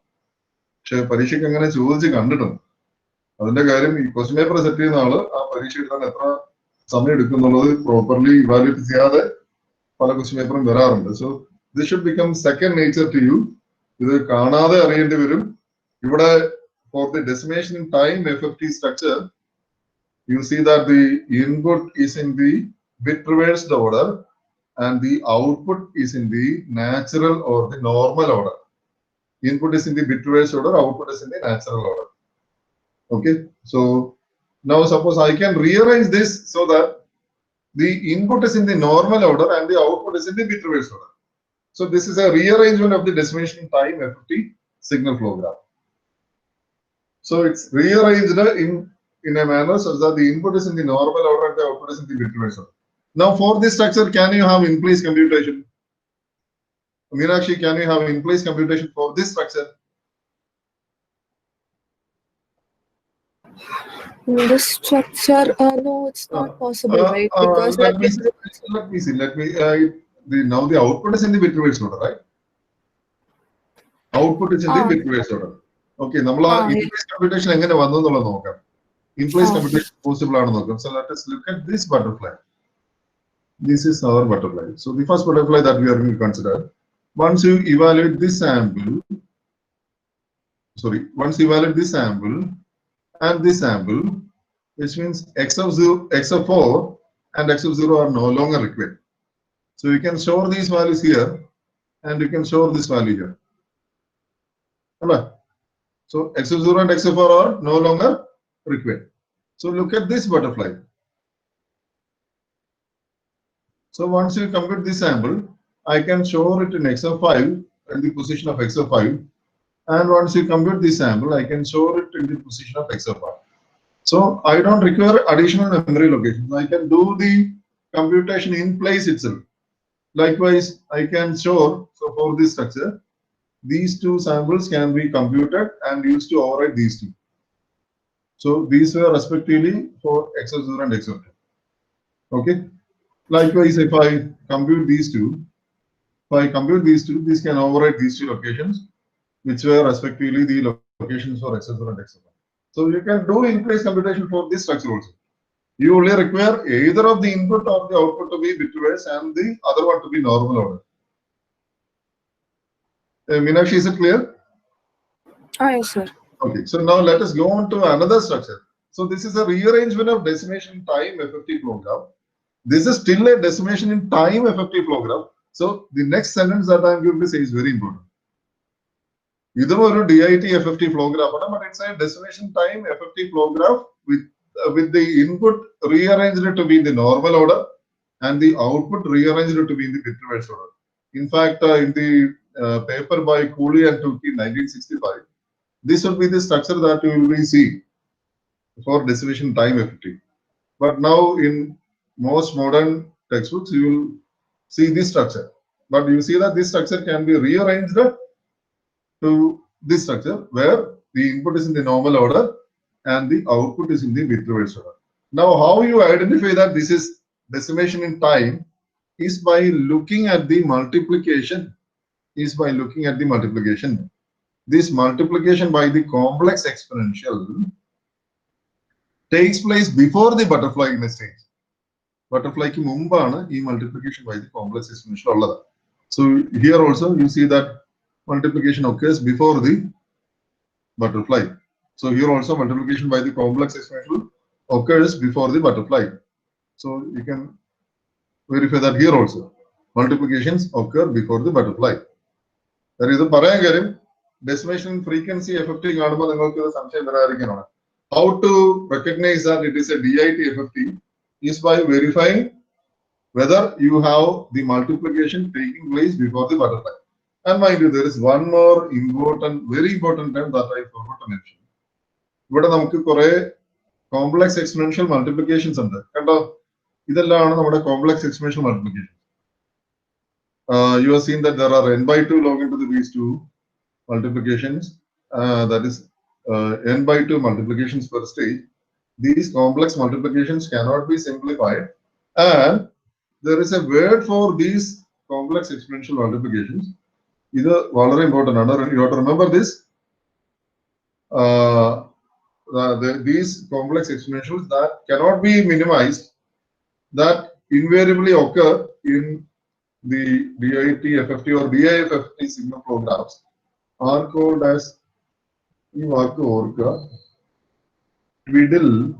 പക്ഷെ പരീക്ഷയ്ക്ക് അങ്ങനെ ചോദിച്ച് കണ്ടിട്ടുണ്ട്. അതിന്റെ കാര്യം ഈ ക്വസ്റ്റ്യൻ പേപ്പർ സെറ്റ് ചെയ്യുന്ന ആള് ആ പരീക്ഷ എഴുതാൻ എത്ര സമയം എടുക്കും എന്നുള്ളത് പ്രോപ്പർലി ഇവാലുവേറ്റ് ചെയ്യാതെ പല ക്വസ്റ്റ്യൻ പേപ്പറും വരാറുണ്ട്. So this should become second nature to you. ഇത് കാണാതെ അറിയേണ്ടി വരും. ഇവിടെ for the destination time FFT structure, you see that the input is in the bit reversed order and the output is in the natural or the normal order. Input is in the bit reversed order, output is in the natural order. Okay, so now suppose I can rearrange this so that the input is in the normal order and the output is in the bit reversed order. So this is a rearrangement of the destination time FFT signal flow graph. So it's rearranged in a manner such that the input is in the normal order and the output is in the bit reversed order. Now for this structure, can you have in-place computation? Meenakshi, can you have in-place computation for this structure? This structure, no, it's not possible, right? Because Let me see. Now the output is in the bit reversed order, right? Output is in the bit reversed order. Okay, നമ്മൾ in-place computation എങ്ങനെ വന്നു എന്നുള്ളത് നോക്കാം. In-place computation possible ആണെന്ന് നോക്കാം. So let us look at this butterfly. This is our butterfly. So the first butterfly that we are going to consider. Once you evaluate this sample and this sample, which means X of 4 and X of 0 are no longer required. So you can store these values here and you can store this value here. So X of 0 and X of 4 are no longer required. So look at this butterfly. So once you compute this sample, I can store it in X of 5 in the position of X of 5. And once you compute this sample, I can store it in the position of X of 1. So I don't require additional memory locations. I can do the computation in place itself. Likewise, I can store, so for this structure, these two samples can be computed and used to override these two. So these were respectively for X of 0 and X of 2. Okay. Likewise, if I compute these two, these can override these two locations, which were respectively the locations for X of 0 and X of 1. So you can do in-place computation for this structure also. You only require either of the input or the output to be bitwise and the other one to be normal order. Meenakshi, is it clear? Yes, sir. Okay, so now let us go on to another structure. So this is a rearrangement of decimation time FFT flow graph. This is still a decimation in time FFT flow graph. So the next sentence that I am going to say is very important. This is a DIT FFT flow graph, but it's a decimation time FFT flow graph with the input rearranged to be in the normal order and the output rearranged to be in the bitwise order. In fact, in the paper by Cooley and Tukey in 1965, this will be the structure that you will be seeing for decimation time FFT. But now in most modern textbooks, you will see this structure. But you see that this structure can be rearranged to this structure where the input is in the normal order and the output is in the bitwise order. Now, how you identify that this is decimation in time is by looking at the multiplication. This multiplication by the complex exponential takes place before the butterfly in a stage. Butterfly ki mumbana ee multiplication by the complex exponential ullada. So here also you see that multiplication occurs before the butterfly. So here also multiplication by the complex exponential occurs before the butterfly. So you can verify that here also multiplications occur before the butterfly. There is a paragram decimation frequency FFT. How to recognize that it is a DIT FFT is by verifying whether you have the multiplication taking place before the butterfly. And mind you, there is one more important, very important term that I forgot to mention. But we complex exponential multiplications under. This is complex exponential multiplication. You have seen that there are n by 2 log into these two multiplications. That is n by 2 multiplications per stage. These complex multiplications cannot be simplified. And there is a word for these complex exponential multiplications. This is very important. You have to remember this. These complex exponentials that cannot be minimized, that invariably occur in the DIT FFT or DIFFT signal flow graphs are called as Twiddle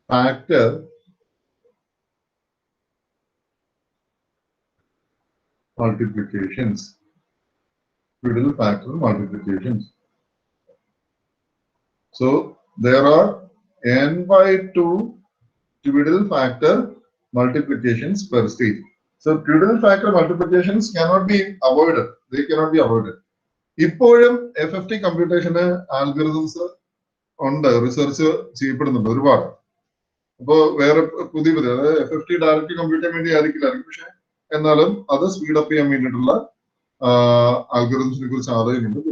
factor multiplications. Twiddle factor multiplications. So there are n by 2 Twiddle factor multiplications per stage. So Twiddle factor multiplications cannot be avoided. They cannot be avoided. Ippozhum FFT computation algorithms on the research cheapened the Durbar. Where FFT directly computer and other speed up algorithms.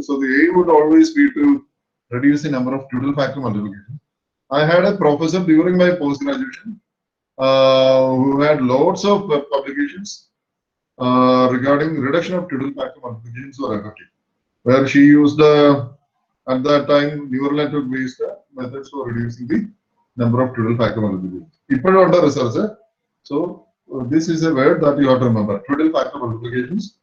So the aim would always be to reduce the number of Twiddle factor multiplications. I had a professor during my post-graduation who had lots of publications regarding reduction of Twiddle factor multiplications for FFT, where she used at that time neural network based methods for reducing the number of Twiddle factor multiplications. People under research. So this is a word that you have to remember. Twiddle factor multiplications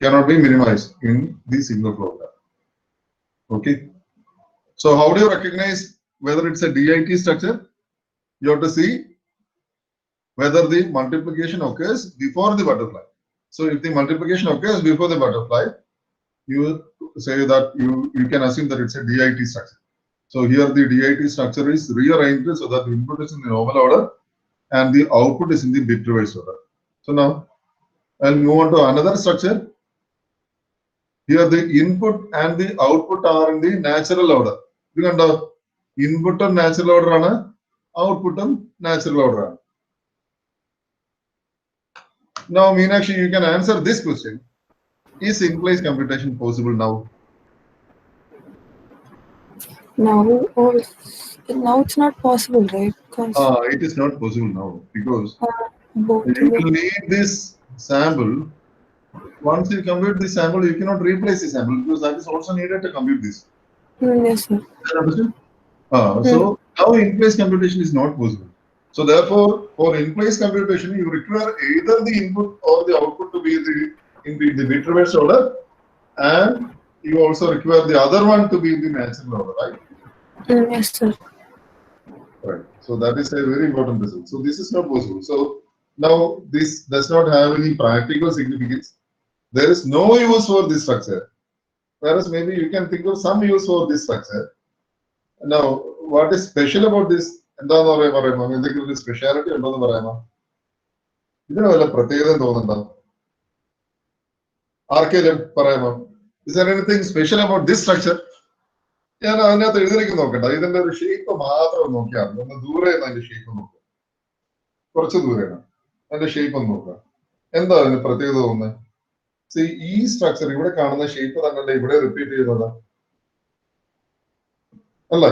cannot be minimized in the signal flow graph. Okay. So how do you recognize whether it's a DIT structure? You have to see whether the multiplication occurs before the butterfly. So if the multiplication occurs before the butterfly, you say that you can assume that it's a DIT structure. So here the DIT structure is rearranged so that the input is in the normal order and the output is in the bitwise order. So now I'll move on to another structure. Here the input and the output are in the natural order. Input and natural order, output and natural order. Now, Meenakshi, you can answer this question. Is in-place computation possible now? Now it's not possible, right? Because It is not possible now because both you will need this sample. Once you compute this sample, you cannot replace the sample because that is also needed to compute this. Yes, sir. Understood? So now in-place computation is not possible. So therefore, for in-place computation, you require either the input or the output to be in the bit reverse order, and you also require the other one to be in the natural order, right? Yes, sir. Right. So that is a very important result. So this is not possible. So now this does not have any practical significance. There is no use for this structure. Whereas maybe you can think of some use for this structure. Now, what is special about this? എന്താന്ന് പറയുമ്പോ എന്തെങ്കിലും ഒരു speciality ഉണ്ടോന്ന് പറയാമോ? ഇതിന് വല്ല പ്രത്യേകത തോന്നുന്നുണ്ടോ? ആർക്കെങ്കിലും പറയാമോ? Is there anything special about this structure? ഞാൻ അതിനകത്ത് എഴുതിലേക്ക് നോക്കണ്ട, ഇതിന്റെ ഒരു ഷേപ്പ് മാത്രം നോക്കിയാൽ മതി. ഒന്ന് ദൂരെ അതിന്റെ ഷേപ്പ് നോക്കുക, കുറച്ച് ദൂരെയാണ് അതിന്റെ ഷേപ്പ് ഒന്ന് നോക്കുക. എന്താ അതിന് പ്രത്യേകത തോന്നുന്നത്? ഈ സ്ട്രക്ചർ ഇവിടെ കാണുന്ന ഷേപ്പ് തന്നെ ഇവിടെ റിപ്പീറ്റ് ചെയ്യുന്നത് അല്ല.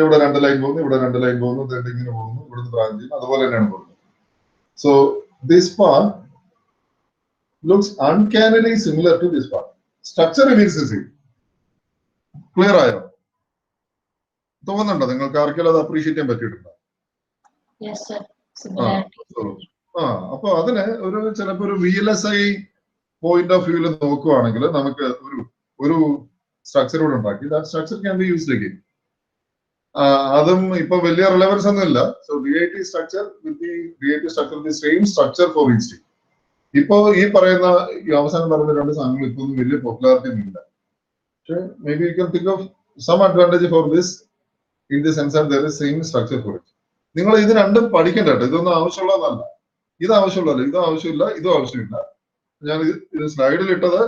ഇവിടെ 2 ലൈൻ പോകുന്നു, ഇവിടെ 2 ലൈൻ പോകുന്നു, ഇങ്ങനെ പോകുന്നു, ഇവിടുന്ന് ബ്രാഞ്ച് ചെയ്യുന്നു, അതുപോലെ തന്നെയാണ് പോകുന്നത്. So this part looks uncannily similar to this part. Structure remains same. Clear ആയോ? തോന്നുന്നുണ്ടോ നിങ്ങൾക്ക് ആർക്കെങ്കിലും അത് അപ്രീഷിയേറ്റ് ചെയ്യാൻ പറ്റിയിട്ടുണ്ടോ? Yes, sir. Similarity. അപ്പൊ അതിന് ഒരു ചിലപ്പോ ഒരു VLSI പോയിന്റ് ഓഫ് വ്യൂവിൽ നോക്കുവാണെങ്കിൽ നമുക്ക് ഒരു സ്ട്രക്ചർ കൂടെ ഉണ്ടാക്കി. That structure can be used again. അതും ഇപ്പൊ വലിയ റിലവൻസ് ഒന്നുമില്ല. So DIT structure with DIT structure the same structure for each. ഇപ്പോ ഈ പറയുന്ന അവസാനം പറയുന്ന രണ്ട് സാധനങ്ങൾ ഇപ്പൊ ഒന്നും വലിയ പോപ്പുലാരിറ്റി ഒന്നും ഇല്ല. പക്ഷെ may be you can think of some advantage for this in the sense that there is same structure for it. നിങ്ങൾ ഇത് രണ്ടും പഠിക്കണ്ട കേട്ടോ. ഇതൊന്നും ആവശ്യമുള്ളതല്ല. ഇത് ആവശ്യമുള്ളതല്ല, ഇതും ആവശ്യമില്ല, ഇതും ആവശ്യമില്ല. ഞാൻ ഇത് സ്ലൈഡിൽ ഇട്ടത്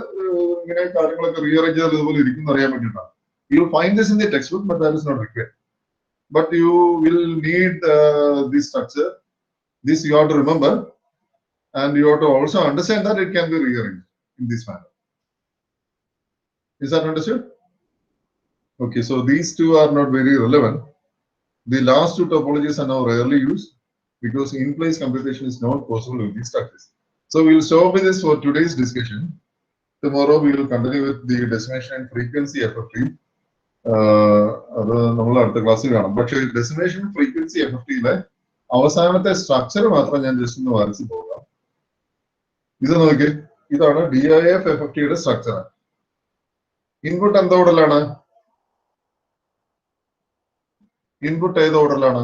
ഇങ്ങനെ കാര്യങ്ങളൊക്കെ റീഅറേഞ്ച് ചെയ്താൽ ഇതുപോലെ ഇരിക്കും അറിയാൻ വേണ്ടിയിട്ടാണ്. You find this in the text book, but that is not required. But you will need this structure. This you have to remember, and you have to also understand that it can be rearranged in this manner. Is that understood? Okay, so these two are not very relevant. The last two topologies are now rarely used because in-place computation is not possible with these structures. So we will stop with this for today's discussion. Tomorrow we will continue with the destination and frequency FFT. അത് നമ്മൾ അടുത്ത ക്ലാസ്സിൽ കാണാം. പക്ഷേ destination frequency FFTയിലെ അവസാനത്തെ structure മാത്രം ഞാൻ just ഒന്ന് വരച്ച് പോകാം. ഇത് നോക്കി, ഇതാണ് DIF FFTയുടെ സ്ട്രക്ചർ. ഇൻപുട്ട് എന്ത് ഓർഡറിലാണ്? ഇൻപുട്ട് ഏത് ഓർഡറിലാണ്?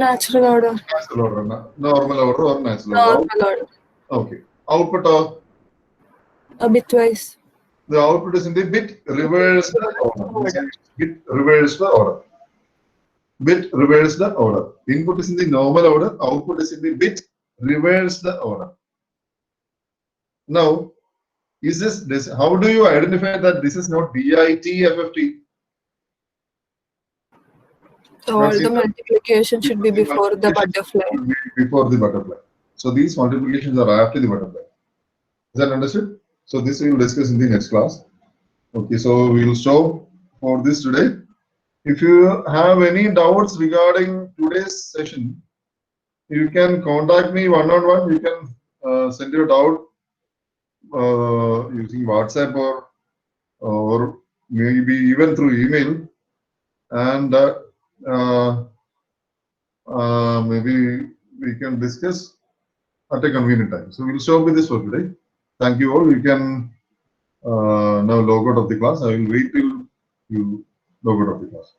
Natural order. Natural order. Normal order or natural order? Normal order. Okay. Output of Bitwise. the output is in the bit reverse the order. Bit reverse the order. Bit reverse the order. Input is in the normal order. Output is in the bit reverse the order. Now, is this? How do you identify that this is not DIT FFT? All the multiplication should be before the butterfly. Before the butterfly. So these multiplications are after the butterfly. Is that understood? So this we will discuss in the next class. Okay, so we will stop for this today. If you have any doubts regarding today's session, you can contact me one-on-one. You can send your doubt using WhatsApp or maybe even through email, and maybe we can discuss at a convenient time. So we will stop with this for today. Thank you all. You can now log out of the class. I will wait till you log out of the class.